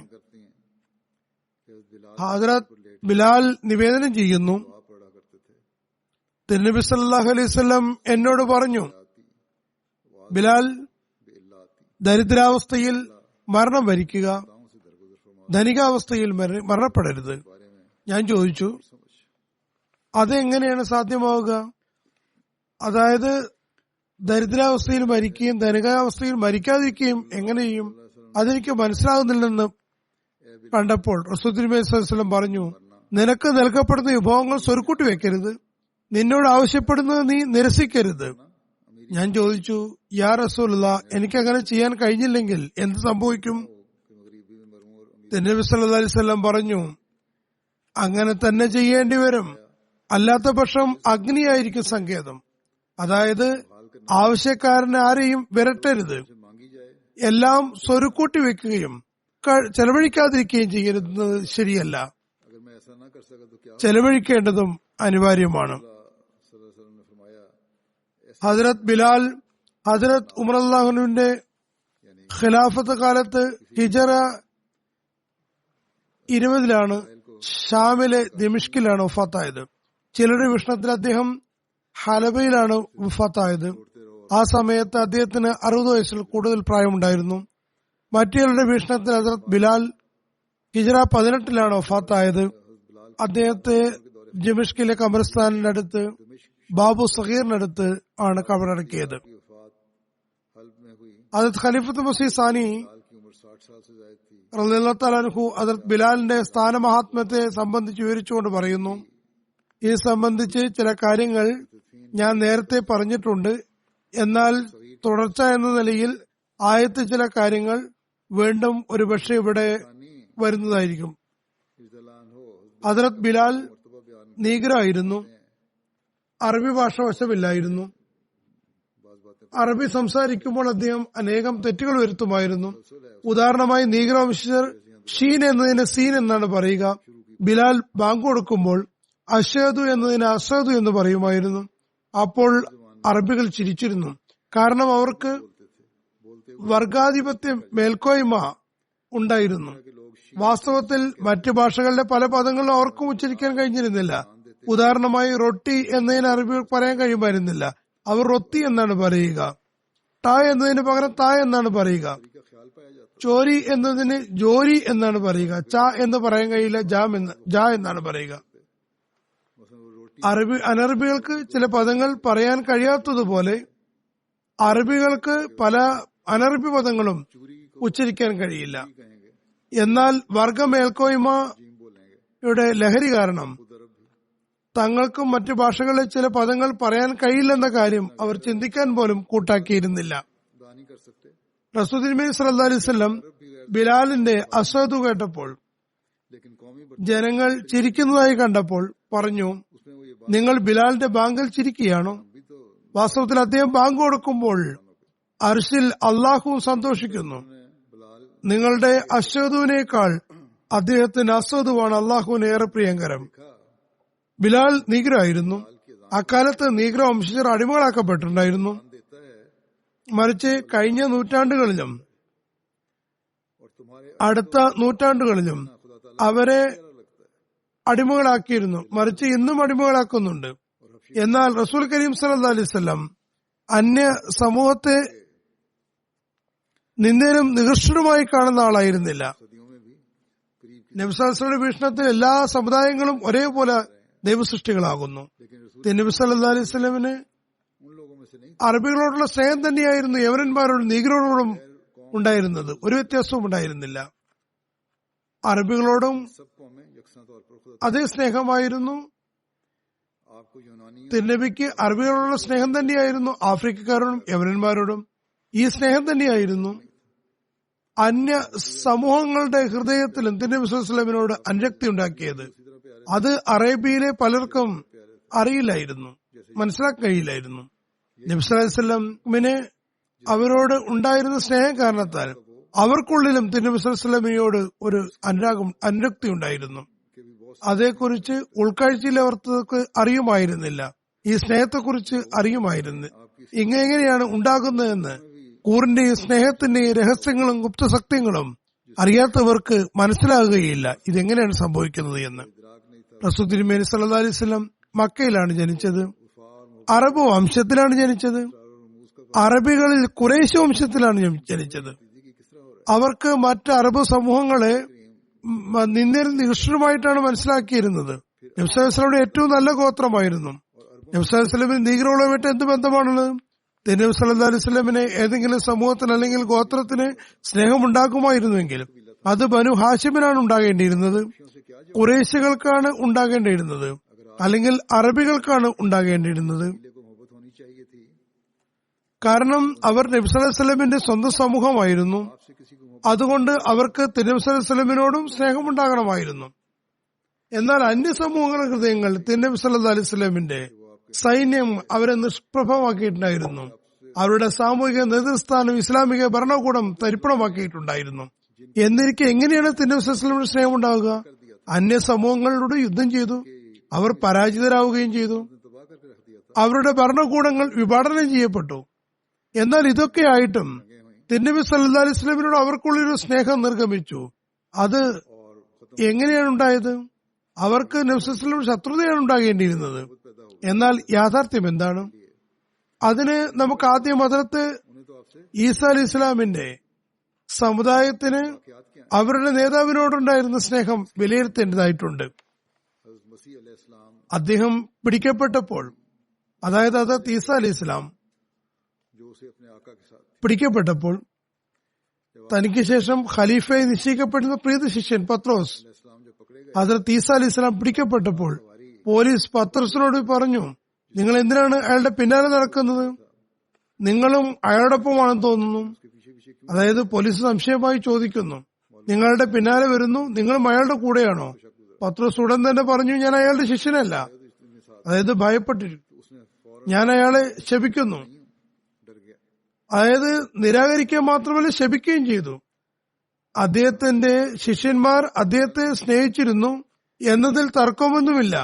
ഹദ്രത്ത് ബിലാൽ നിവേദനം ചെയ്യുന്നു, തിരുനബി സല്ലല്ലാഹു അലൈഹി വസല്ലം എന്നോട് പറഞ്ഞു, ബിലാൽ ദരിദ്രാവസ്ഥയിൽ മരണം വരിക്കുക, ധനികാവസ്ഥയിൽ മരണപ്പെടരുത്. ഞാൻ ചോദിച്ചു, അതെങ്ങനെയാണ് സാധ്യമാവുക? അതായത് ദരിദ്രാവസ്ഥയിൽ മരിക്കുകയും ധനികാവസ്ഥയിൽ മരിക്കാതിരിക്കുകയും എങ്ങനെ ചെയ്യും? അതെനിക്ക് മനസ്സിലാകുന്നില്ലെന്ന് കണ്ടപ്പോൾ റസൂൽ തിരുമേനി സ്വല്ലല്ലാഹു അലൈഹി വസല്ലം പറഞ്ഞു, നിനക്ക് നൽകപ്പെടുന്ന വിഭവങ്ങൾ സ്വരുക്കൂട്ടി വെക്കരുത്, നിന്നോട് ആവശ്യപ്പെടുന്നത് നീ നിരസിക്കരുത്. ഞാൻ ചോദിച്ചു, യാ റസൂലുള്ളാഹ്, എനിക്കങ്ങനെ ചെയ്യാൻ കഴിഞ്ഞില്ലെങ്കിൽ എന്ത് സംഭവിക്കും? നബി സല്ലല്ലാഹു അലൈഹി വസല്ലം പറഞ്ഞു, അങ്ങനെ തന്നെ ചെയ്യേണ്ടി വരും, അല്ലാത്ത പക്ഷം അഗ്നിയായിരിക്കും സങ്കേതം. അതായത് ആവശ്യക്കാരനെ ആരെയും വിരട്ടരുത്, എല്ലാം സ്വരുക്കൂട്ടി വെക്കുകയും ചെലവഴിക്കാതിരിക്കുകയും ചെയ്യുന്നത് ശരിയല്ല. ചെലവഴിക്കേണ്ടതും അനിവാര്യമാണ്. ഹദ്രത്ത് ബിലാൽ ഹദ്രത്ത് ഉമർ റളിയല്ലാഹുവിന്റെ ഖിലാഫത്ത് കാലത്ത് ഹിജറ 20 ഷാമിലെ ദിമിഷ്കിലാണ് വഫാത്തായത്. ചിലരുടെ വീക്ഷണത്തിൽ അദ്ദേഹം ഹലബയിലാണ് വഫാത്തായത്. ആ സമയത്ത് അദ്ദേഹത്തിന് 60 വയസ്സിൽ കൂടുതൽ പ്രായമുണ്ടായിരുന്നു. മറ്റു ചിലരുടെ വീക്ഷണത്തിൽ ഹദ്രത്ത് ബിലാൽ ഹിജറ 18 വഫാത്തായത്. അദ്ദേഹത്തെ ദിമിഷ്കിലെ ഖബർസ്ഥാനിനടുത്ത് ബാബു സഗീറിനടുത്ത് ആണ് കബറടക്കിയത്. ഹദ്രത്ത് ഖലീഫത്തുൽ മസീഹ് സാനി റളിയല്ലാഹു തആല അൻഹു ഹദ്രത്ത് ബിലാലിന്റെ സ്ഥാനമഹാത്മ്യത്തെ സംബന്ധിച്ച് വിവരിച്ചുകൊണ്ട് പറയുന്നു, ഇത് സംബന്ധിച്ച് ചില കാര്യങ്ങൾ ഞാൻ നേരത്തെ പറഞ്ഞിട്ടുണ്ട്. എന്നാൽ തുടർച്ച എന്ന നിലയിൽ ആയത്തെ ചില കാര്യങ്ങൾ വീണ്ടും ഒരുപക്ഷെ ഇവിടെ വരുന്നതായിരിക്കും. ഹദ്രത്ത് ബിലാൽ നീഗ്രായിരുന്നു. അറബി ഭാഷ വശമില്ലായിരുന്നു. അറബി സംസാരിക്കുമ്പോൾ അദ്ദേഹം അനേകം തെറ്റുകൾ വരുത്തുമായിരുന്നു. ഉദാഹരണമായി നീഗ്ര വംശജർ ഷീൻ എന്നതിന് സീൻ എന്നാണ് പറയുക. ബിലാൽ ബാങ്ക് കൊടുക്കുമ്പോൾ അഷദു എന്നതിന് അസദു എന്ന് പറയുമായിരുന്നു. അപ്പോൾ അറബികൾ ചിരിച്ചിരുന്നു. കാരണം അവർക്ക് വർഗാധിപത്യ മേൽക്കോയ്മ ഉണ്ടായിരുന്നു. വാസ്തവത്തിൽ മറ്റു ഭാഷകളിലെ പല പദങ്ങളും അവർക്കും ഉച്ചരിക്കാൻ കഴിഞ്ഞിരുന്നില്ല. ഉദാഹരണമായി റൊട്ടി എന്നതിന് അറബികൾ പറയാൻ കഴിയുമായിരുന്നില്ല. അവർ റൊത്തി എന്നാണ് പറയുക. ട എന്നതിന് പകരം ത എന്നാണ് പറയുക. ചോരി എന്നതിന് ജോരി എന്നാണ് പറയുക. ച എന്ന് പറയാൻ കഴിയില്ല, ജ എന്നാണ് പറയുക. അനറബികൾക്ക് ചില പദങ്ങൾ പറയാൻ കഴിയാത്തതുപോലെ അറബികൾക്ക് പല അനറബി പദങ്ങളും ഉച്ചരിക്കാൻ കഴിയില്ല. എന്നാൽ വർഗമേൽക്കോയ്മയുടെ ലഹരി കാരണം തങ്ങൾക്കും മറ്റു ഭാഷകളിലെ ചില പദങ്ങൾ പറയാൻ കഴിയില്ലെന്ന കാര്യം അവർ ചിന്തിക്കാൻ പോലും കൂട്ടാക്കിയിരുന്നില്ല. റസൂൽ തിരുമേനി സല്ലല്ലാഹു അലൈഹി വസല്ലം ബിലാലിന്റെ അസ്വദു കേട്ടപ്പോൾ, ജനങ്ങൾ ചിരിക്കുന്നതായി കണ്ടപ്പോൾ പറഞ്ഞു, നിങ്ങൾ ബിലാലിന്റെ ബാങ്കിൽ ചിരിക്കുകയാണോ? വാസ്തവത്തിൽ അദ്ദേഹം ബാങ്ക് കൊടുക്കുമ്പോൾ അർശിൽ അള്ളാഹു സന്തോഷിക്കുന്നു. നിങ്ങളുടെ അസ്വദുവിനേക്കാൾ അദ്ദേഹത്തിന്റെ അസ്വദുവാണ് അള്ളാഹുവിന് ഏറെ പ്രിയങ്കരം. ബിലാൽ നീഗ്രോ ആയിരുന്നു. അക്കാലത്ത് നീഗ്രോ വംശജർ അടിമകളാക്കപ്പെട്ടിട്ടുണ്ടായിരുന്നു. മറിച്ച് കഴിഞ്ഞ നൂറ്റാണ്ടുകളിലും അടുത്ത നൂറ്റാണ്ടുകളിലും അവരെ അടിമകളാക്കിയിരുന്നു. മറിച്ച് ഇന്നും അടിമകളാക്കുന്നുണ്ട്. എന്നാൽ റസൂൽ കരീം സല്ലല്ലാഹു അലൈഹി വസല്ലം അന്യ സമൂഹത്തെ നിന്ദനും നികൃഷ്ടനുമായി കാണുന്ന ആളായിരുന്നില്ല. നബി സല്ലല്ലാഹു അലൈഹി വസല്ലമയുടെ വീക്ഷണത്തിൽ എല്ലാ സമുദായങ്ങളും ഒരേപോലെ ദൈവസൃഷ്ടികളാകുന്നു. നബി സല്ലല്ലാഹു അലൈഹി വസല്ലമിന് അറബികളോടുള്ള സ്നേഹം തന്നെയായിരുന്നു യവനന്മാരോടും നീഗ്രോരോടും ഉണ്ടായിരുന്നത്. ഒരു വ്യത്യാസവും ഉണ്ടായിരുന്നില്ല. അറബികളോടും അതേ സ്നേഹമായിരുന്നു. തിരുനബിക്ക് അറബികളോടുള്ള സ്നേഹം തന്നെയായിരുന്നു ആഫ്രിക്കക്കാരോടും യവനന്മാരോടും. ഈ സ്നേഹം തന്നെയായിരുന്നു അന്യ സമൂഹങ്ങളുടെ ഹൃദയത്തിലും തിരുനബി സല്ലല്ലാഹു അലൈഹി വസല്ലമിനോട് അനുരക്തി ഉണ്ടാക്കിയത്. അത് അറേബ്യയിലെ പലർക്കും അറിയില്ലായിരുന്നു, മനസ്സിലാക്കാൻ കഴിയില്ലായിരുന്നു. നബി സല്ലല്ലാഹു അലൈഹി വസല്ലമിന് അവരോട് ഉണ്ടായിരുന്ന സ്നേഹം കാരണത്താൽ അവർക്കുള്ളിലും തിരുനബി സല്ലല്ലാഹു അലൈഹി വസല്ലമയോട് ഒരു അനുരക്തി ഉണ്ടായിരുന്നു. അതേക്കുറിച്ച് ഉൾക്കാഴ്ചയിലവർക്ക് അറിയുമായിരുന്നില്ല. ഈ സ്നേഹത്തെക്കുറിച്ച് അറിയുമായിരുന്നു. എങ്ങനെയാണ് ഉണ്ടാകുന്നതെന്ന് കൂറിന്റെയും സ്നേഹത്തിന്റെയും രഹസ്യങ്ങളും ഗുപ്തസത്യങ്ങളും അറിയാത്തവർക്ക് മനസ്സിലാകുകയില്ല ഇതെങ്ങനെയാണ് സംഭവിക്കുന്നത് എന്ന്. റസൂൽ തിരുമേനി സല്ലല്ലാഹു അലൈഹി വസല്ലം മക്കയിലാണ് ജനിച്ചത്. അറബ് വംശത്തിലാണ് ജനിച്ചത്. അറബികളിൽ ഖുറൈശ് വംശത്തിലാണ് ജനിച്ചത്. അവർക്ക് മറ്റ് അറബ് സമൂഹങ്ങളെ നിന്ദനും നികൃഷ്ടരുമായിട്ടാണ് മനസ്സിലാക്കിയിരുന്നത്. നബി സല്ലല്ലാഹു അലൈഹി വസല്ലമയുടെ ഏറ്റവും നല്ല ഗോത്രമായിരുന്നു. നബി സല്ലല്ലാഹു അലൈഹി വസല്ലമിന് നീഗ്രോകളുമായിട്ട് എന്ത് ബന്ധമാണുള്ളത്? നബി സല്ലല്ലാഹു അലൈഹി വസല്ലമിന് ഏതെങ്കിലും സമൂഹത്തിന് അല്ലെങ്കിൽ ഗോത്രത്തിന് സ്നേഹമുണ്ടാക്കുമായിരുന്നുവെങ്കിൽ അത് ബനു ഹാഷിമിനാണ് ഉണ്ടാകേണ്ടിയിരുന്നത്, ഖുറൈശികൾക്കാണ് ഉണ്ടാകേണ്ടിയിരുന്നത്, അല്ലെങ്കിൽ അറബികൾക്കാണ് ഉണ്ടാകേണ്ടിയിരുന്നത്. കാരണം അവർ നബി സല്ലല്ലാഹു അലൈഹി വസല്ലമിന്റെ സ്വന്തം സമൂഹമായിരുന്നു. അതുകൊണ്ട് അവർക്ക് തിരുനബി സല്ലല്ലാഹു അലൈഹി വസല്ലമിനോടും സ്നേഹമുണ്ടാകണമായിരുന്നു. എന്നാൽ അന്യ സമൂഹങ്ങളുടെ ഹൃദയങ്ങൾ തിരുനബി സല്ലല്ലാഹു അലൈഹി വസല്ലമിന്റെ സൈന്യം അവരെ നിഷ്പ്രഭമാക്കിയിട്ടുണ്ടായിരുന്നു. അവരുടെ സാമൂഹിക നേതൃസ്ഥാനം ഇസ്ലാമിക ഭരണകൂടം തരിപ്പണമാക്കിയിട്ടുണ്ടായിരുന്നു. എന്നിരിക്കെ എങ്ങനെയാണ് തിരുനബി സല്ലല്ലാഹു അലൈഹി വസല്ലമിന്റെ സ്നേഹം ഉണ്ടാവുക? അന്യ സമൂഹങ്ങളോട് യുദ്ധം ചെയ്തു, അവർ പരാജിതരാവുകയും ചെയ്തു, അവരുടെ ഭരണകൂടങ്ങൾ വിഭാടനം ചെയ്യപ്പെട്ടു. എന്നാൽ ഇതൊക്കെ ആയിട്ടും തിരുനബി സല്ലല്ലാഹു അലൈഹി വസല്ലമിനോട് അവർക്കുള്ളൊരു സ്നേഹം നിർഗമിച്ചു. അത് എങ്ങനെയാണ് ഉണ്ടായത്? അവർക്ക് നബി സല്ലല്ലാഹു അലൈഹി വസല്ലം ശത്രുതയാണ് ഉണ്ടാകേണ്ടിയിരുന്നത്. എന്നാൽ യാഥാർത്ഥ്യം എന്താണ്? അതിന് നമുക്ക് ആദ്യം ഹദ്റത്ത് ഈസ അലൈഹി ഇസ്ലാമിന്റെ സമുദായത്തിന് അവരുടെ നേതാവിനോടുണ്ടായിരുന്ന സ്നേഹം വിലയിരുത്തേണ്ടതായിട്ടുണ്ട്. അദ്ദേഹം പിടിക്കപ്പെട്ടപ്പോൾ, അതായത് ഹദ്റത്ത് ഈസ അലൈഹി ഇസ്ലാം പിടിക്കപ്പെട്ടപ്പോൾ തനിക്ക് ശേഷം ഖലീഫയെ നിശ്ചയിക്കപ്പെടുന്ന പ്രീത ശിഷ്യൻ പത്രോസ്, ഹദ്റത്ത് ഈസ അലൈഹി ഇസ്ലാം പിടിക്കപ്പെട്ടപ്പോൾ പോലീസ് പത്രോസിനോട് പറഞ്ഞു, നിങ്ങൾ എന്തിനാണ് അയാളുടെ പിന്നാലെ നടക്കുന്നത്? നിങ്ങളും അയാളോടൊപ്പമാണെന്ന് തോന്നുന്നു. അതായത് പോലീസ് സംശയമായി ചോദിക്കുന്നു, നിങ്ങളുടെ പിന്നാലെ വരുന്നു, നിങ്ങളും അയാളുടെ കൂടെയാണോ? പത്രോസ് ഉടൻ തന്നെ പറഞ്ഞു, ഞാൻ അയാളുടെ ശിഷ്യനല്ല. അതായത് ഭയപ്പെട്ടിരിക്കും, ഞാൻ അയാളെ ശപിക്കുന്നു. അതായത് നിരാകരിക്കുക മാത്രമല്ല ശപിക്കുകയും ചെയ്തു. അദ്ദേഹത്തിന്റെ ശിഷ്യന്മാർ അദ്ദേഹത്തെ സ്നേഹിച്ചിരുന്നു എന്നതിൽ തർക്കമൊന്നുമില്ല.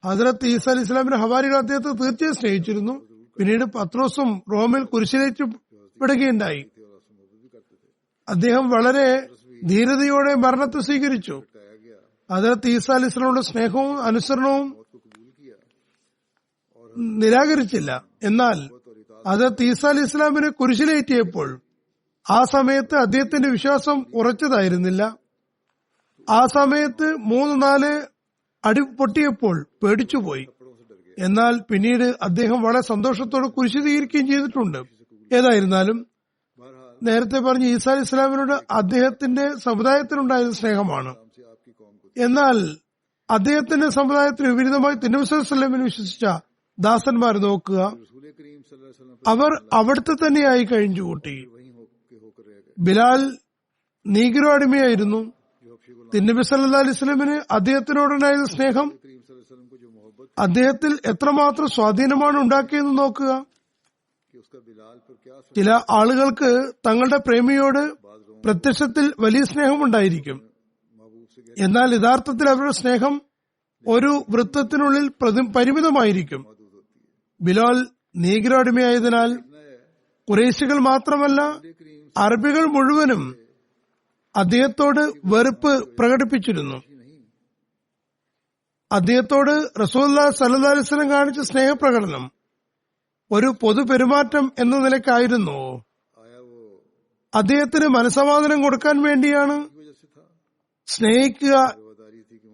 ഹസ്രത്ത് ഈസ അലി ഇസ്ലാമിന്റെ ഹവാരികൾ അദ്ദേഹത്തെ തീർച്ചയായും സ്നേഹിച്ചിരുന്നു. പിന്നീട് പത്രോസും റോമിൽ കുരിശിലേറ്റപ്പെടുകയുണ്ടായി. അദ്ദേഹം വളരെ ധീരതയോടെ മരണത്തെ സ്വീകരിച്ചു. ഹസ്രത്ത് ഈസ അലി ഇസ്ലാമിന്റെ സ്നേഹവും അനുസരണവും നിരാകരിച്ചില്ല. എന്നാൽ ഹസ്രത്ത് ഈസ അലി ഇസ്ലാമിനെ കുരിശിലേറ്റിയപ്പോൾ ആ സമയത്ത് അദ്ദേഹത്തിന്റെ വിശ്വാസം ഉറച്ചതായിരുന്നില്ല. ആ സമയത്ത് 3-4 അടി പൊട്ടിയപ്പോൾ പേടിച്ചുപോയി. എന്നാൽ പിന്നീട് അദ്ദേഹം വളരെ സന്തോഷത്തോടെ കുരിശ് സ്വീകരിക്കുകയും ചെയ്തിട്ടുണ്ട്. ഏതായിരുന്നാലും നേരത്തെ പറഞ്ഞ ഈസാ അലി ഇസ്ലാമിനോട് അദ്ദേഹത്തിന്റെ സമുദായത്തിനുണ്ടായിരുന്ന സ്നേഹമാണ്. എന്നാൽ അദ്ദേഹത്തിന്റെ സമുദായത്തിന് വിപരീതമായി തിരുനബി സല്ലല്ലാഹു അലൈഹി വസല്ലമയിൽ വിശ്വസിച്ച ദാസന്മാർ നോക്കുക, അവർ അവിടുത്തെ തന്നെയായി കഴിഞ്ഞുകൂട്ടി. ബിലാൽ നീഗ്രോ അടിമയായിരുന്നു. തിരുനബി സല്ലല്ലാഹു അലൈഹി വസല്ലമന് അദ്ദേഹത്തിനോടുണ്ടായിരുന്ന സ്നേഹം അദ്ദേഹത്തിൽ എത്രമാത്രം സ്വാധീനമാണ് ഉണ്ടാക്കിയെന്ന് നോക്കുക. ചില ആളുകൾക്ക് തങ്ങളുടെ പ്രേമിയോട് പ്രത്യക്ഷത്തിൽ വലിയ സ്നേഹമുണ്ടായിരിക്കും. എന്നാൽ യഥാർത്ഥത്തിൽ അവരുടെ സ്നേഹം ഒരു വൃത്തത്തിനുള്ളിൽ പരിമിതമായിരിക്കും. ബിലാൽ നീഗ്രോ അടിമയായതിനാൽ ഖുറൈശികൾ മാത്രമല്ല അറബികൾ മുഴുവനും അദ്ദേഹത്തോട് വെറുപ്പ് പ്രകടിപ്പിച്ചിരുന്നു. അദ്ദേഹത്തോട് റസൂലുള്ളാഹി സ്വല്ലല്ലാഹു അലൈഹി വസല്ലം കാണിച്ച സ്നേഹപ്രകടനം ഒരു പൊതുപെരുമാറ്റം എന്ന നിലയ്ക്കായിരുന്നു. അദ്ദേഹത്തിന് മനസ്സമാധാനം കൊടുക്കാൻ വേണ്ടിയാണ് സ്നേഹിക്കുക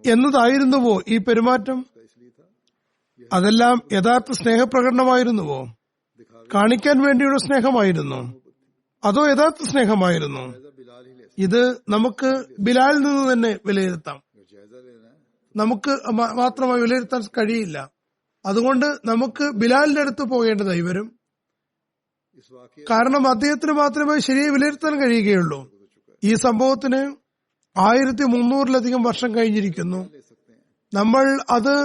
എന്നതായിരുന്നുവോ ഈ പെരുമാറ്റം? അതെല്ലാം യഥാർത്ഥ സ്നേഹപ്രകടനമായിരുന്നുവോ? കാണിക്കാൻ വേണ്ടിയുള്ള സ്നേഹമായിരുന്നു അതോ യഥാർത്ഥ സ്നേഹമായിരുന്നു? ഇത് നമുക്ക് ബിലാലിൽ നിന്ന് തന്നെ വിലയിരുത്താം. നമുക്ക് മാത്രമായി വിലയിരുത്താൻ കഴിയില്ല. അതുകൊണ്ട് നമുക്ക് ബിലാലിന്റെ അടുത്ത് പോകേണ്ടതായി വരും. കാരണം അദ്ദേഹത്തിന് മാത്രമേ ശരിയായി വിലയിരുത്താൻ കഴിയുകയുള്ളൂ. ഈ സംഭവത്തിന് 1300-ലധികം വർഷം കഴിഞ്ഞിരിക്കുന്നു. നമ്മൾ അത്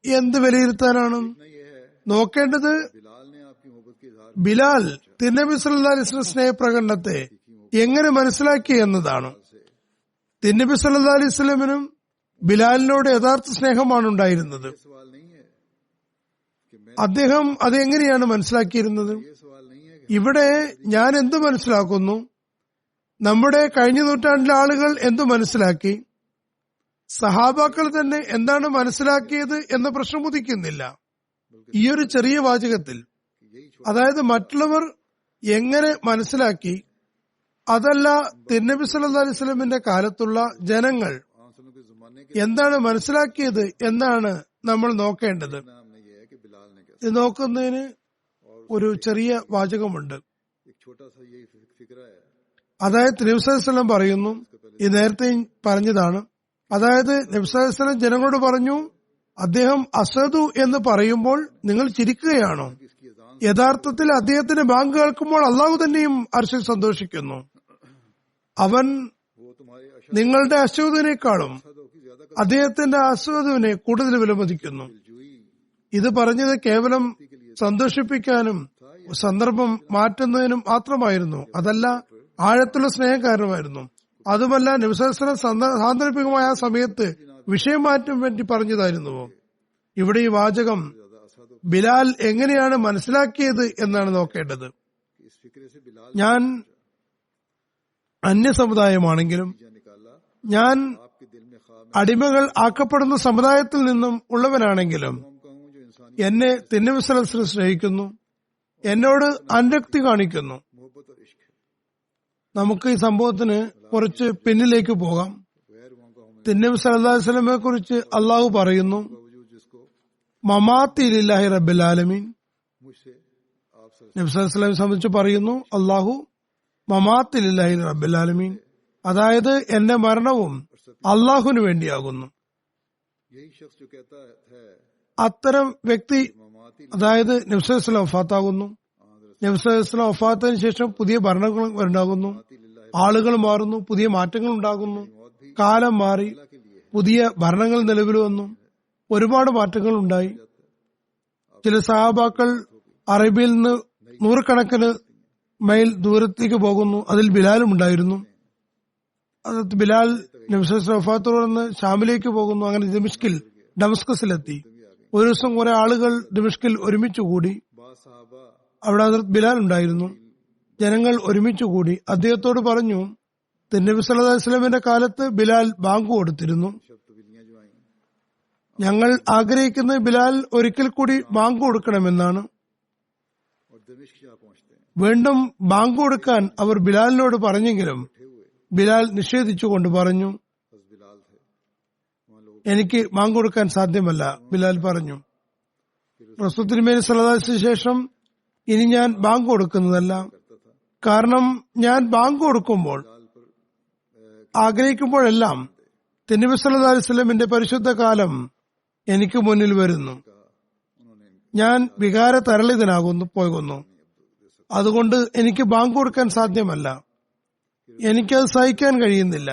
എന്ത് വിലയിരുത്താനാണ് നോക്കേണ്ടത്? ബിലാൽ തിരുനബി സല്ലല്ലാഹു അലൈഹി വസല്ലം സ്നേഹപ്രകടനത്തെ എങ്ങനെ മനസ്സിലാക്കി എന്നതാണ്. തിരുനബി സല്ലല്ലാഹു അലൈഹി വസല്ലമിനും ബിലാലിനോട് യഥാർത്ഥ സ്നേഹമാണ് ഉണ്ടായിരുന്നത്. അദ്ദേഹം അതെങ്ങനെയാണ് മനസ്സിലാക്കിയിരുന്നത്? ഇവിടെ ഞാൻ എന്തു മനസ്സിലാക്കുന്നു, നമ്മുടെ കഴിഞ്ഞ നൂറ്റാണ്ടിലെ ആളുകൾ എന്തു മനസ്സിലാക്കി, സഹാബാക്കൾ തന്നെ എന്താണ് മനസ്സിലാക്കിയത് എന്ന പ്രശ്നം ഉദിക്കുന്നില്ല ഈ ഒരു ചെറിയ വാചകത്തിൽ. അതായത് മറ്റുള്ളവർ എങ്ങനെ മനസ്സിലാക്കി, അതല്ല തിരുനബി സല്ലല്ലാഹു അലൈഹി വസല്ലമിന്റെ കാലത്തുള്ള ജനങ്ങൾ എന്താണ് മനസ്സിലാക്കിയത് എന്നാണ് നമ്മൾ നോക്കേണ്ടത്. ഇത് നോക്കുന്നതിന് ഒരു ചെറിയ വാചകമുണ്ട്. അതായത് നബി സല്ലല്ലാഹു അലൈഹി വസല്ലം പറയുന്നു, ഈ നേരത്തെ പറഞ്ഞതാണ്, അതായത് നബി സല്ലല്ലാഹു അലൈഹി വസല്ലം ജനങ്ങളോട് പറഞ്ഞു, അദ്ദേഹം അസദു എന്ന് പറയുമ്പോൾ നിങ്ങൾ ചിരിക്കുകയാണോ? യഥാർത്ഥത്തിൽ അദ്ദേഹത്തിന്റെ ബാങ്ക് കേൾക്കുമ്പോൾ അള്ളാഹു തന്നെയും അർശിൽ സന്തോഷിക്കുന്നു. അവൻ നിങ്ങളുടെ അശ്വദിനേക്കാളും അദ്ദേഹത്തിന്റെ അശ്വദിനെ കൂടുതൽ വിലമതിക്കുന്നു. ഇത് പറഞ്ഞത് കേവലം സന്തോഷിപ്പിക്കാനും സന്ദർഭം മാറ്റുന്നതിനും മാത്രമായിരുന്നു. അതല്ല, ആഴത്തുള്ള സ്നേഹം കാരണമായിരുന്നു. അതുമല്ല, നബി സല്ലല്ലാഹു അലൈഹി വസല്ലം സാന്ദർഭികമായ ആ സമയത്ത് വിഷയം മാറ്റാൻ വേണ്ടി പറഞ്ഞതായിരുന്നുവോ? ഇവിടെ ഈ വാചകം ബിലാൽ എങ്ങനെയാണ് മനസ്സിലാക്കിയത് എന്നാണ് നോക്കേണ്ടത്. ഞാൻ അന്യസമുദായമാണെങ്കിലും, ഞാൻ അടിമകൾ ആക്കപ്പെടുന്ന സമുദായത്തിൽ നിന്നും ഉള്ളവനാണെങ്കിലും എന്നെ തിരുനബി സല്ലല്ലാഹു അലൈഹി വസല്ലം സ്നേഹിക്കുന്നു, എന്നോട് അനുരക്തി കാണിക്കുന്നു. നമുക്ക് ഈ സംഭവത്തിന് കുറച്ച് പിന്നിലേക്ക് പോകാം. തിരുനബി സല്ലല്ലാഹു അലൈഹി വസല്ലമയെ കുറിച്ച് അള്ളാഹു പറയുന്നു, മമാത്തി ലില്ലാഹി റബ്ബിൽ ആലമീൻ. നബി സല്ലല്ലാഹു അലൈഹി വസല്ലമയെ സംബന്ധിച്ച് പറയുന്നു, അള്ളാഹു മമാത്തി ലില്ലാഹി റബ്ബിൽ ആലമീൻ, അതായത് എന്റെ മരണവും അള്ളാഹുവിന് വേണ്ടിയാകുന്നു. അത്തരം വ്യക്തി, അതായത് നബി സല്ലല്ലാഹു അലൈഹി വസല്ലം വഫാത്താകുന്നു. നബി സല്ലല്ലാഹു അലൈഹി വസല്ലം വഫാത്തിന് ശേഷം പുതിയ ഭരണങ്ങൾ ഉണ്ടാകുന്നു, ആളുകൾ മാറുന്നു, പുതിയ മാറ്റങ്ങൾ ഉണ്ടാകുന്നു, കാലം മാറി, പുതിയ ഭരണങ്ങൾ നിലവിൽ വന്നു, ഒരുപാട് മാറ്റങ്ങൾ ഉണ്ടായി. ചില സഹാബാക്കൾ അറേബ്യയിൽ നിന്ന് 100 കണക്കിന് മൈൽ ദൂരത്തേക്ക് പോകുന്നു. അതിൽ ബിലാലും ഉണ്ടായിരുന്നു. ബിലാൽ നബി സല്ലല്ലാഹു അലൈഹി വസല്ലം വഫാത്ത് തുടർന്ന് ഷാമിലേക്ക് പോകുന്നു. അങ്ങനെ ദമിഷ്കിൽ ഡമസ്കസിലെത്തി. ഒരു ദിവസം കുറെ ആളുകൾ ദമിഷ്കിൽ ഒരുമിച്ചുകൂടി. അവിടെ ഹദ്റത്ത് ബിലാൽ ഉണ്ടായിരുന്നു. ജനങ്ങൾ ഒരുമിച്ചുകൂടി അദ്ദേഹത്തോട് പറഞ്ഞു, നബി സല്ലല്ലാഹു അലൈഹി വസല്ലമയുടെ കാലത്ത് ബിലാൽ ബാങ്ക് കൊടുത്തിരുന്നു. ഞങ്ങൾ ആഗ്രഹിക്കുന്ന ബിലാൽ ഒരിക്കൽ കൂടി ബാങ്ക് കൊടുക്കണമെന്നാണ്. വീണ്ടും ബാങ്ക് കൊടുക്കാൻ അവർ ബിലാലിനോട് പറഞ്ഞെങ്കിലും ബിലാൽ നിഷേധിച്ചുകൊണ്ട് പറഞ്ഞു, എനിക്ക് ബാങ്ക് കൊടുക്കാൻ സാധ്യമല്ല. ബിലാൽ പറഞ്ഞു, റസൂൽ തിരുമേനി സല്ലല്ലാഹു അലൈഹി വസല്ലമയ്ക്ക് ശേഷം ഇനി ഞാൻ ബാങ്ക് കൊടുക്കുന്നതല്ല. കാരണം ഞാൻ ബാങ്ക് കൊടുക്കുമ്പോൾ ആഗ്രഹിക്കുമ്പോഴെല്ലാം നബി സല്ലല്ലാഹു അലൈഹി വസല്ലമയുടെ പരിശുദ്ധ കാലം എനിക്ക് മുന്നിൽ വരുന്നു. ഞാൻ വികാര തരളിതനാകുന്നു. അതുകൊണ്ട് എനിക്ക് ബാങ്ക് കൊടുക്കാൻ സാധ്യമല്ല. എനിക്കത് സഹിക്കാൻ കഴിയുന്നില്ല.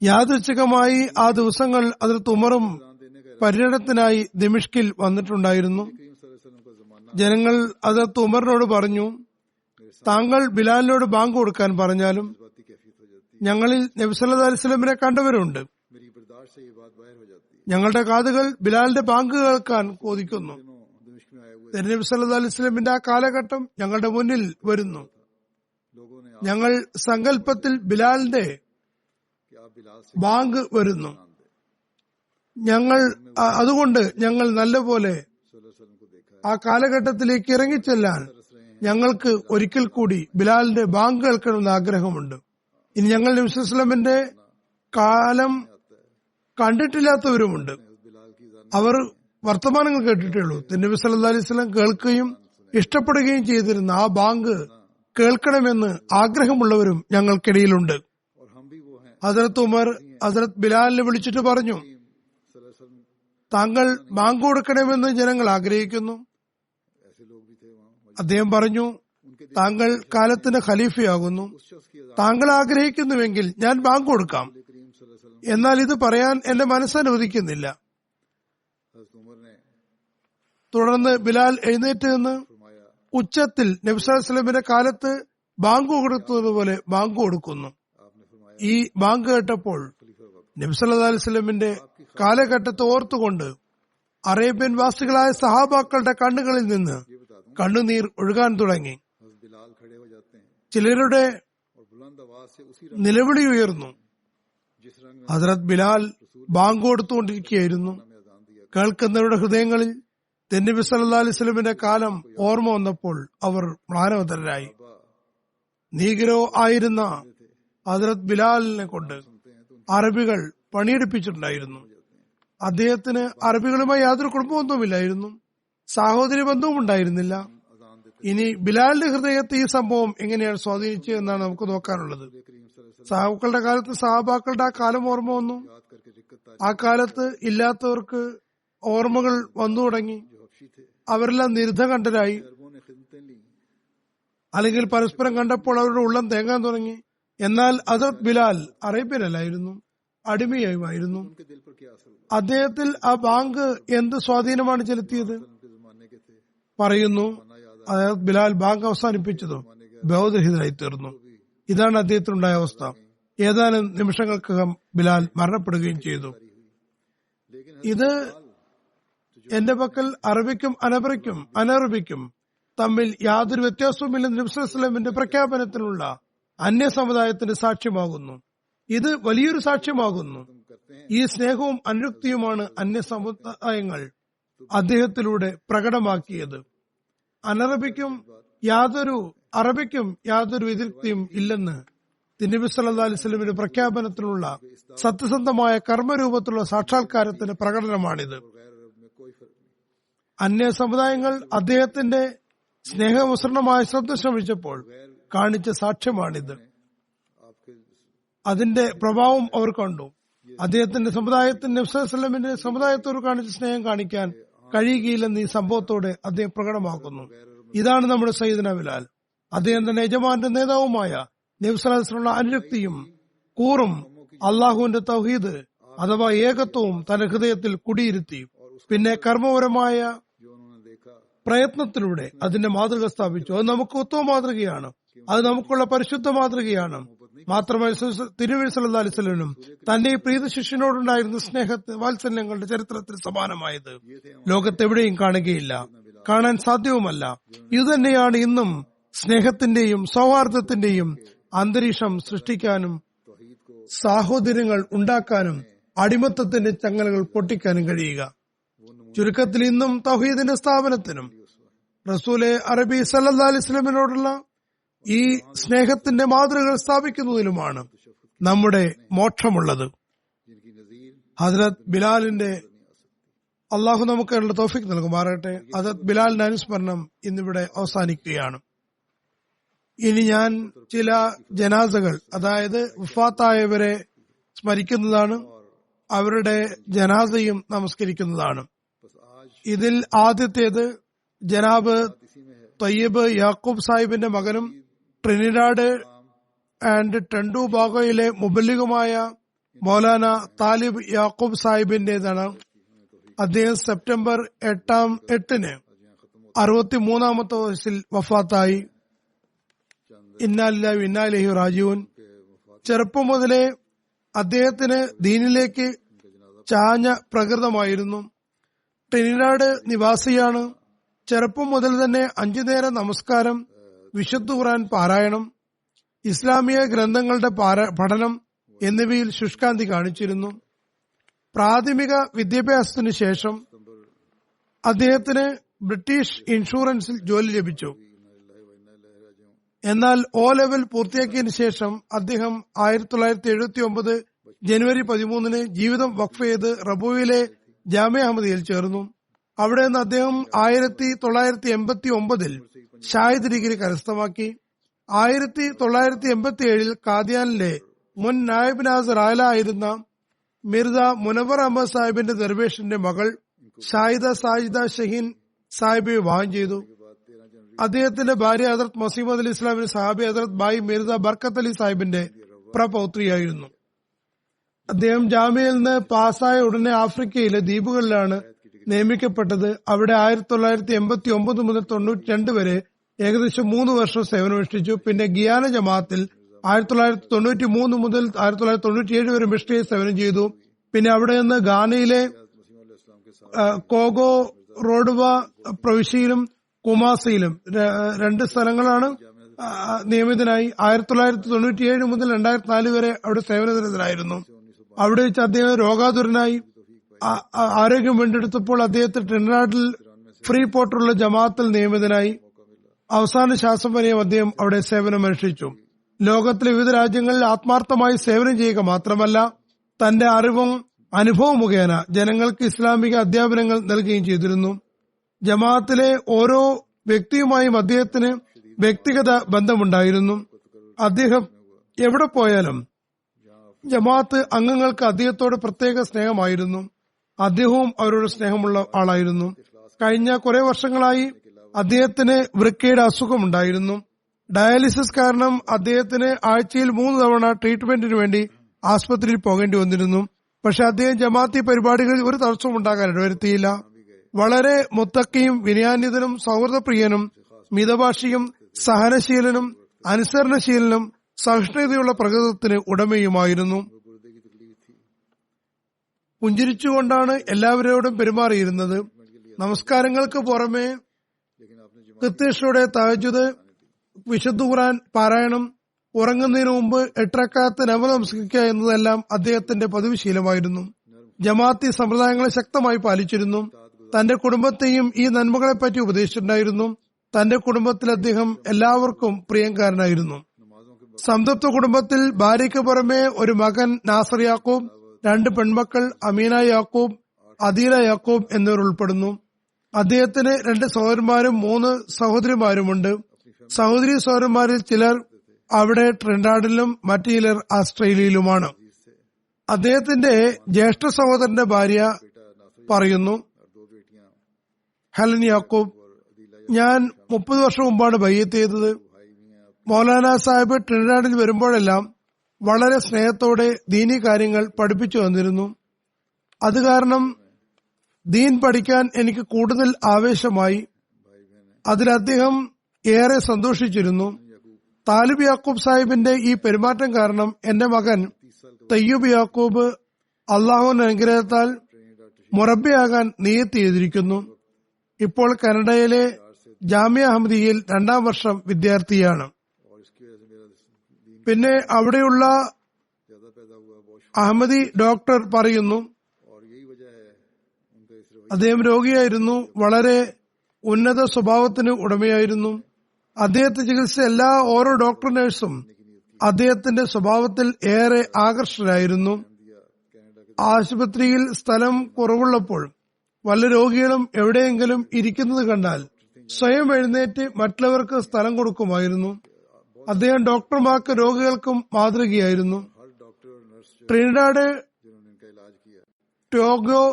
യാദൃച്ഛികമായി ആ ദിവസങ്ങൾ ഹദ്റത്ത് ഉമറും പര്യടനത്തിനായി ദമിഷ്കിൽ വന്നിട്ടുണ്ടായിരുന്നു. ജനങ്ങൾ ഹദ്റത്ത് ഉമറിനോട് പറഞ്ഞു, താങ്കൾ ബിലാലിനോട് ബാങ്ക് കൊടുക്കാൻ പറഞ്ഞാലും ഞങ്ങളിൽ നബി സല്ലല്ലാഹു അലൈഹി വസല്ലമയെ കണ്ടവരുണ്ട്. ഞങ്ങളുടെ കാതുകൾ ബിലാലിന്റെ ബാങ്ക് കേൾക്കാൻ കൊതിക്കുന്നു. നബി സല്ലല്ലാഹു അലൈഹി വസല്ലമയുടെ ആ കാലഘട്ടം ഞങ്ങളുടെ മുന്നിൽ വരുന്നു. ഞങ്ങൾ സങ്കല്പത്തിൽ ബിലാലിന്റെ ബാങ്ക് വരുന്നു. അതുകൊണ്ട് ഞങ്ങൾ നല്ലപോലെ ആ കാലഘട്ടത്തിലേക്ക് ഇറങ്ങിച്ചെല്ലാൻ ഞങ്ങൾക്ക് ഒരിക്കൽ കൂടി ബിലാലിന്റെ ബാങ്ക് കേൾക്കണമെന്ന് ആഗ്രഹമുണ്ട്. ഇനി ഞങ്ങൾ നബി സല്ലല്ലാഹു അലൈഹി വസല്ലമയുടെ കാലം കണ്ടിട്ടില്ലാത്തവരുമുണ്ട്. അവർ വർത്തമാനങ്ങൾ കേട്ടിട്ടേ ഉള്ളൂ. നബി സല്ലല്ലാഹു അലൈഹി വസല്ലം കേൾക്കുകയും ഇഷ്ടപ്പെടുകയും ചെയ്തിരുന്ന ആ ബാങ്ക് കേൾക്കണമെന്ന് ആഗ്രഹമുള്ളവരും ഞങ്ങൾക്കിടയിലുണ്ട്. ഹദ്റത്ത് ഉമർ ഹദ്റത്ത് ബിലാലിനെ വിളിച്ചിട്ട് പറഞ്ഞു, താങ്കൾ ബാങ്ക് കൊടുക്കണമെന്ന് ജനങ്ങൾ ആഗ്രഹിക്കുന്നു. അദ്ദേഹം പറഞ്ഞു, താങ്കൾ കാലത്തിന്റെ ഖലീഫയാകുന്നു. താങ്കൾ ആഗ്രഹിക്കുന്നുവെങ്കിൽ ഞാൻ ബാങ്ക് കൊടുക്കാം. എന്നാൽ ഇത് പറയാൻ എന്റെ മനസ്സനുവദിക്കുന്നില്ല. തുടർന്ന് ബിലാൽ എഴുന്നേറ്റ് നിന്ന് ഉച്ചത്തിൽ നബി സല്ലല്ലാഹു അലൈഹി വസല്ലമയുടെ കാലത്ത് ബാങ്ക് കൊടുത്തതുപോലെ ബാങ്ക് കൊടുക്കുന്നു. ഈ ബാങ്ക് കേട്ടപ്പോൾ നബി സല്ലല്ലാഹു അലൈഹി വസല്ലമയുടെ കാലഘട്ടത്തെ ഓർത്തുകൊണ്ട് അറേബ്യൻ വാസികളായ സഹാബാക്കളുടെ കണ്ണുകളിൽ നിന്ന് കണ്ണുനീർ ഒഴുകാൻ തുടങ്ങി. ചിലരുടെ നിലവിളി ഉയർന്നു. ഹദ്റത്ത് ബിലാൽ ബാങ്ക് കൊടുത്തുകൊണ്ടിരിക്കുകയായിരുന്നു. കേൾക്കുന്നവരുടെ ഹൃദയങ്ങളിൽ നബി സല്ലല്ലാഹു അലൈഹി വസല്ലമയുടെ കാലം ഓർമ്മ വന്നപ്പോൾ അവർ മ്ലാനവതരായി. നീഗ്രോ ആയിരുന്ന ഹദ്റത്ത് ബിലാലിനെ കൊണ്ട് അറബികൾ പണിയെടുപ്പിച്ചിട്ടുണ്ടായിരുന്നു. അദ്ദേഹത്തിന് അറബികളുമായി യാതൊരു കുടുംബബന്ധവുമില്ലായിരുന്നു, സഹോദരി ബന്ധവും ഉണ്ടായിരുന്നില്ല. ഇനി ബിലാലിന്റെ ഹൃദയത്തെ ഈ സംഭവം എങ്ങനെയാണ് സ്വാധീനിച്ചത് എന്നാണ് നമുക്ക് നോക്കാനുള്ളത്. സഹാബാക്കളുടെ കാലത്ത് സഹാബാക്കളുടെ ആ കാലം ഓർമ്മ വന്നു. ആ കാലത്ത് ഇല്ലാത്തവർക്ക് ഓർമ്മകൾ വന്നു തുടങ്ങി. അവരെല്ലാം നിരുദ്ധകണ്ഠരായി. അല്ലെങ്കിൽ പരസ്പരം കണ്ടപ്പോൾ അവരുടെ ഉള്ളം തേങ്ങാൻ തുടങ്ങി. എന്നാൽ ഹദ്റത്ത് ബിലാൽ അറേബ്യനല്ലായിരുന്നു, അടിമയായിരുന്നു. അദ്ദേഹത്തിൽ ആ ബാങ്ക് എന്ത് സ്വാധീനമാണ് ചെലുത്തിയത്? പറയുന്നു, ഹദ്റത്ത് ബിലാൽ ബാങ്ക് അവസാനിപ്പിച്ചതോ ബോധരഹിതനായി തീർന്നു. ഇതാണ് അദ്ദേഹത്തിനുണ്ടായ അവസ്ഥ. ഏതാനും നിമിഷങ്ങൾക്കകം ബിലാൽ മരണപ്പെടുകയും ചെയ്തു. ഇത് എന്റെ പക്കൽ അറബിക്കും അനറബിക്കും തമ്മിൽ യാതൊരു വ്യത്യാസവുമില്ലെന്ന് നബി സല്ലല്ലാഹു അലൈഹി വസല്ലമയുടെ പ്രഖ്യാപനത്തിനുള്ള അന്യ സമുദായത്തിന്റെ സാക്ഷ്യമാകുന്നു. ഇത് വലിയൊരു സാക്ഷ്യമാകുന്നു. ഈ സ്നേഹവും അനുരക്തിയുമാണ് അന്യ സമുദായങ്ങൾ അദ്ദേഹത്തിലൂടെ പ്രകടമാക്കിയത്. അറബിക്കും യാതൊരു എതിർത്തിയും ഇല്ലെന്ന് നബി സല്ലല്ലാഹു അലൈഹി വസല്ലമയുടെ പ്രഖ്യാപനത്തിലുള്ള സത്യസന്ധമായ കർമ്മരൂപത്തിലുള്ള സാക്ഷാത്കാരത്തിന്റെ പ്രകടനമാണിത്. അന്യ സമുദായങ്ങൾ അദ്ദേഹത്തിന്റെ സ്നേഹമുസൃണമായ ശ്രദ്ധ ശ്രമിച്ചപ്പോൾ കാണിച്ച സാക്ഷ്യമാണിത്. അതിന്റെ പ്രഭാവം അവർ കണ്ടു. അദ്ദേഹത്തിന്റെ സമുദായത്തിന് നബി സല്ലല്ലാഹു അലൈഹി വസല്ലമയുടെ സമുദായത്തോട് കാണിച്ച സ്നേഹം കാണിക്കാൻ കഴിയുകയില്ലെന്ന് ഈ സംഭവത്തോടെ അദ്ദേഹം പ്രകടമാക്കുന്നു. ഇതാണ് നമ്മുടെ സയ്യിദുനാ ബിലാൽ. അദ്ദേഹം തന്നെ യജമാന്റെ നേതാവുമായ നബി സല്ലല്ലാഹു അലൈഹി വസല്ലമയുടെ അനുരക്തിയും കൂറും അള്ളാഹുവിന്റെ തൗഹീദ് അഥവാ ഏകത്വവും തന്റെ ഹൃദയത്തിൽ കുടിയിരുത്തി. പിന്നെ കർമ്മപരമായ പ്രയത്നത്തിലൂടെ അതിന്റെ മാതൃക സ്ഥാപിച്ചു. അത് നമുക്ക് ഉത്തമ മാതൃകയാണ്. അത് നമുക്കുള്ള പരിശുദ്ധ മാതൃകയാണ്. മാത്രമല്ല തിരുനബി സല്ലല്ലാഹു അലൈഹി വസല്ലം തന്റെ ഈ പ്രീത ശിഷ്യനോടുണ്ടായിരുന്ന സ്നേഹത്തെ വാത്സല്യങ്ങളുടെ ചരിത്രത്തിന് സമാനമായത് ലോകത്തെവിടെയും കാണുകയില്ല, കാണാൻ സാധ്യവുമല്ല. ഇതുതന്നെയാണ് ഇന്നും സ്നേഹത്തിന്റെയും സൗഹാർദ്ദത്തിന്റെയും അന്തരീക്ഷം സൃഷ്ടിക്കാനും സാഹോദര്യങ്ങൾ ഉണ്ടാക്കാനും അടിമത്തത്തിന്റെ ചങ്ങലകൾ പൊട്ടിക്കാനും കഴിയുക. ചുരുക്കത്തിൽ ഇന്നും തൗഹീദിന്റെ സ്ഥാപനത്തിനും റസൂലെ അറബി സല്ലല്ലാഹു അലൈഹി വസല്ലമിനോടുള്ള ഈ സ്നേഹത്തിന്റെ മാതൃകകൾ സ്ഥാപിക്കുന്നതിലുമാണ് നമ്മുടെ മോക്ഷമുള്ളത്. ഹദ്രത്ത് ബിലാലിന്റെ അള്ളാഹു നമുക്ക് തൗഫീഖ് നൽകുമാറാകട്ടെ. ഹദ്രത്ത് ബിലാലിന്റെ അനുസ്മരണം ഇന്നിവിടെ അവസാനിക്കുകയാണ്. ഇനി ഞാൻ ചില ജനാസകൾ, അതായത് വഫാത്തായവരെ സ്മരിക്കുന്നതാണ്, അവരുടെ ജനാസയും നമസ്കരിക്കുന്നതാണ്. ഇതിൽ ആദ്യത്തേത് ജനാബ് തയ്യബ് യാക്കൂബ് സാഹിബിന്റെ മകനും ട്രിനിഡാഡ് ആൻഡ് ടണ്ടോബാഗോയിലെ മുബല്ലിഗുമായ മൗലാന താലിബ് യാക്കൂബ് സാഹിബിന്റേതാണ്. അദ്ദേഹം സെപ്റ്റംബർ 8-ന് 63-ാമത്തെ വയസ്സിൽ വഫാത്തായി. ഇന്നാ ലില്ലാഹി വ ഇന്നാ ഇലൈഹി റാജിഊൻ. ചെറുപ്പം മുതലേ അദ്ദേഹത്തിന് ദീനിലേക്ക് ചാഞ്ഞ പ്രകൃതമായിരുന്നു. ട്രിനിഡാഡ് നിവാസിയാണ്. ചെറുപ്പം മുതൽ തന്നെ 5 നേരം നമസ്കാരം, വിശുദ്ധ ഖുർആൻ പാരായണം, ഇസ്ലാമിക ഗ്രന്ഥങ്ങളുടെ പഠനം എന്നിവയിൽ ശുഷ്കാന്തി കാണിച്ചിരുന്നു. പ്രാഥമിക വിദ്യാഭ്യാസത്തിനു ശേഷം അദ്ദേഹത്തിന് ബ്രിട്ടീഷ് ഇൻഷുറൻസിൽ ജോലി ലഭിച്ചു. എന്നാൽ O ലെവൽ പൂർത്തിയാക്കിയതിനു ശേഷം അദ്ദേഹം 1979 ജനുവരി 13-ന് ജീവിതം വഖഫ് ചെയ്ത് റബൂയിലെ ജാമിഅ അഹമ്മദിയയിൽ ചേർന്നു. അവിടെ നിന്ന് അദ്ദേഹം 1989-ൽ ഷാഹിദ് ഡിഗ്രി കരസ്ഥമാക്കി. 1987-ൽ കാദിയാനിലെ മുൻ നായിബ് നാസർ ആല ആയിരുന്ന മിർസ മുനവർ അഹമ്മദ് സാഹിബിന്റെ ദർവേഷിന്റെ മകൾ ഷാഹിദ സാജിദ ഷഹീൻ സാഹിബെ വിവാഹം ചെയ്തു. അദ്ദേഹത്തിന്റെ ഭാര്യ ഹദ്രത്ത് മസീമദ് അലി ഇസ്ലാമിന്റെ സഹാബി ഹദ്രത്ത് ബായി മിർസ ബർക്കത്ത് അലി സാഹിബിന്റെ പ്രപൗത്രിയായിരുന്നു. അദ്ദേഹം ജാമ്യയിൽ നിന്ന് പാസ്സായ ഉടനെ ആഫ്രിക്കയിലെ ദ്വീപുകളിലാണ് നിയമിക്കപ്പെട്ടത്. അവിടെ 1989 മുതൽ 92 വരെ ഏകദേശം 3 വർഷം സേവനമനുഷ്ഠിച്ചു. പിന്നെ ഗിയാന ജമാഅത്തിൽ 1993 മുതൽ 1997 വരെ മിഷണറി സേവനം ചെയ്തു. പിന്നെ അവിടെ നിന്ന് ഗാനയിലെ കോഗോ റോഡുവ പ്രവിശ്യയിലും കുമാസയിലും 2 സ്ഥലങ്ങളാണ് നിയമിതനായി. 1997 മുതൽ 2004 വരെ അവിടെ സേവനനിരതനായിരുന്നു. അവിടെ വെച്ച് അദ്ദേഹം രോഗാതുരനായി. ആരോഗ്യം വീണ്ടെടുത്തപ്പോൾ അദ്ദേഹത്തെ ട്രിനിഡാഡിൽ ഫ്രീ പോർട്ടുള്ള ജമാഅത്തിൽ നിയമിതനായി. അവസാന ശ്വാസം വരെയും അദ്ദേഹം അവിടെ സേവനമനുഷ്ഠിച്ചു. ലോകത്തിലെ വിവിധ രാജ്യങ്ങളിൽ ആത്മാർത്ഥമായി സേവനം ചെയ്യുക മാത്രമല്ല, തന്റെ അറിവും അനുഭവം മുഖേന ജനങ്ങൾക്ക് ഇസ്ലാമിക അധ്യാപനങ്ങൾ നൽകുകയും ചെയ്തിരുന്നു. ജമാഅത്തിലെ ഓരോ വ്യക്തിയുമായും അദ്ദേഹത്തിന് വ്യക്തിഗത ബന്ധമുണ്ടായിരുന്നു. അദ്ദേഹം എവിടെ പോയാലും ജമാഅത്ത് അംഗങ്ങൾക്ക് അദ്ദേഹത്തോട് പ്രത്യേക സ്നേഹമായിരുന്നു. അദ്ദേഹവും അവരോട് സ്നേഹമുള്ള ആളായിരുന്നു. കഴിഞ്ഞ കുറെ വർഷങ്ങളായി അദ്ദേഹത്തിന് വൃക്കയുടെ അസുഖമുണ്ടായിരുന്നു. ഡയാലിസിസ് കാരണം അദ്ദേഹത്തിന് ആഴ്ചയിൽ 3 തവണ ട്രീറ്റ്മെന്റിന് വേണ്ടി ആസ്പത്രിയിൽ പോകേണ്ടി വന്നിരുന്നു. പക്ഷെ അദ്ദേഹം ജമാഅത്തി പരിപാടികളിൽ ഒരു തടസ്സവും ഉണ്ടാകാൻ ഇടവരുത്തിയില്ല. വളരെ മുത്തക്കിയും വിനയാന്വിതനും സൗഹൃദപ്രിയനും മിതഭാഷിയും സഹനശീലനും അനുസരണശീലനും സഹിഷ്ണുതയുള്ള പ്രകൃതത്തിന് ഉടമയുമായിരുന്നു. പുഞ്ചിരിച്ചുകൊണ്ടാണ് എല്ലാവരോടും പെരുമാറിയിരുന്നത്. നമസ്കാരങ്ങൾക്ക് പുറമെ കൃത്യനിഷ്ഠയോടെ തഹജ്ജുദ്, വിശുദ്ധ ഖുർആൻ പാരായണം, ഉറങ്ങുന്നതിന് മുമ്പ് 8 റക്അത്ത് നഫൽ നമസ്കരിക്കുക എന്നതെല്ലാം അദ്ദേഹത്തിന്റെ പതിവ് ശീലമായിരുന്നു. ജമാഅത്തി സമ്പ്രദായങ്ങളെ ശക്തമായി പാലിച്ചിരുന്നു. തന്റെ കുടുംബത്തെയും ഈ നന്മകളെപ്പറ്റി ഉപദേശിച്ചിട്ടുണ്ടായിരുന്നു. തന്റെ കുടുംബത്തിൽ അദ്ദേഹം എല്ലാവർക്കും പ്രിയങ്കാരനായിരുന്നു. സംതൃപ്ത കുടുംബത്തിൽ ഭാര്യയ്ക്ക് പുറമെ ഒരു മകൻ നാസർ യാക്കൂബ്, 2 പെൺമക്കൾ അമീന യാക്കൂബ്, അദീല യാക്കൂബ് എന്നിവർ ഉൾപ്പെടുന്നു. അദ്ദേഹത്തിന് 2 സഹോദരന്മാരും 3 സഹോദരിമാരുമുണ്ട്. സഹോദരി സഹോദരന്മാരിൽ ചിലർ അവിടെ ട്രിനിഡാഡിലും മറ്റു ചിലർ ഓസ്ട്രേലിയയിലുമാണ്. അദ്ദേഹത്തിന്റെ ജ്യേഷ്ഠ സഹോദരന്റെ ഭാര്യ പറയുന്നു, ഹെലൻ യാക്കൂബ്, ഞാൻ 30 വർഷം മുമ്പാണ് ബൈഅത്ത് ചെയ്തത്. മൗലാന സാഹിബ് ട്രിനിഡാഡിൽ വരുമ്പോഴെല്ലാം വളരെ സ്നേഹത്തോടെ ദീനി കാര്യങ്ങൾ പഠിപ്പിച്ചു വന്നിരുന്നു. അത് കാരണം ദീൻ പഠിക്കാൻ എനിക്ക് കൂടുതൽ ആവേശമായി. അതിൽ അദ്ദേഹം ഏറെ സന്തോഷിച്ചിരുന്നു. താലിബ് യാക്കൂബ് സാഹിബിന്റെ ഈ പെരുമാറ്റം കാരണം എന്റെ മകൻ തയ്യൂബ് യാക്കൂബ് അള്ളാഹുവിന്റെ അനുഗ്രഹത്താൽ മുറബിയാകാൻ നിയത്ത് ചെയ്തിരിക്കുന്നു. ഇപ്പോൾ കാനഡയിലെ ജാമിയ അഹമ്മദിയയിൽ 2ാം വർഷം വിദ്യാർത്ഥിയാണ്. പിന്നെ അവിടെയുള്ള അഹമ്മദി ഡോക്ടർ പറയുന്നു, അദ്ദേഹം രോഗിയായിരുന്നു, വളരെ ഉന്നത സ്വഭാവത്തിന് ഉടമയായിരുന്നു. അദ്ദേഹത്തെ ചികിത്സ ഓരോ ഡോക്ടർ നഴ്സും അദ്ദേഹത്തിന്റെ സ്വഭാവത്തിൽ ഏറെ ആകർഷകരായിരുന്നു. ആശുപത്രിയിൽ സ്ഥലം കുറവുള്ളപ്പോൾ വല്ല രോഗികളും എവിടെയെങ്കിലും ഇരിക്കുന്നത് കണ്ടാൽ സ്വയം എഴുന്നേറ്റ് മറ്റുള്ളവർക്ക് സ്ഥലം കൊടുക്കുമായിരുന്നു. അദ്ദേഹം ഡോക്ടർമാർക്ക് രോഗികൾക്കും മാതൃകയായിരുന്നു. ട്രിനിഡാഡ് ടോഗോ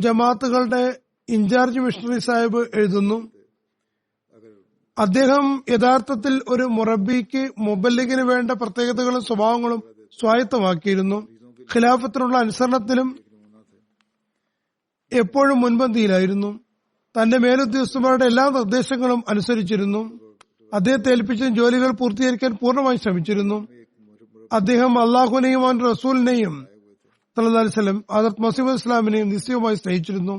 ജമാത്തുകളുടെ ഇൻചാർജ് മിഷണറി സാഹിബ് എഴുതുന്നു, അദ്ദേഹം യഥാർത്ഥത്തിൽ ഒരു മുറബിക്ക് മുബല്ലിഗിന് വേണ്ട പ്രത്യേകതകളും സ്വഭാവങ്ങളും സ്വായത്തമാക്കിയിരുന്നു. ഖിലാഫത്തിനുള്ള അനുസരണത്തിലും എപ്പോഴും മുൻപന്തിയിലായിരുന്നു. തന്റെ മേലുദ്യോഗസ്ഥന്മാരുടെ എല്ലാ നിർദ്ദേശങ്ങളും അനുസരിച്ചിരുന്നു. അദ്ദേഹത്തെ ഏൽപ്പിച്ച ജോലികൾ പൂർത്തീകരിക്കാൻ പൂർണ്ണമായി ശ്രമിച്ചിരുന്നു. അദ്ദേഹം അള്ളാഹുവിനെയും അവന്റെ റസൂലിനെയും സല്ലല്ലാഹു അലൈഹി വസല്ലം ഹദരത്ത് മസീഹ് ഇസ്ലാമിനെയും നിശ്ചയമായി സ്നേഹിച്ചിരുന്നു.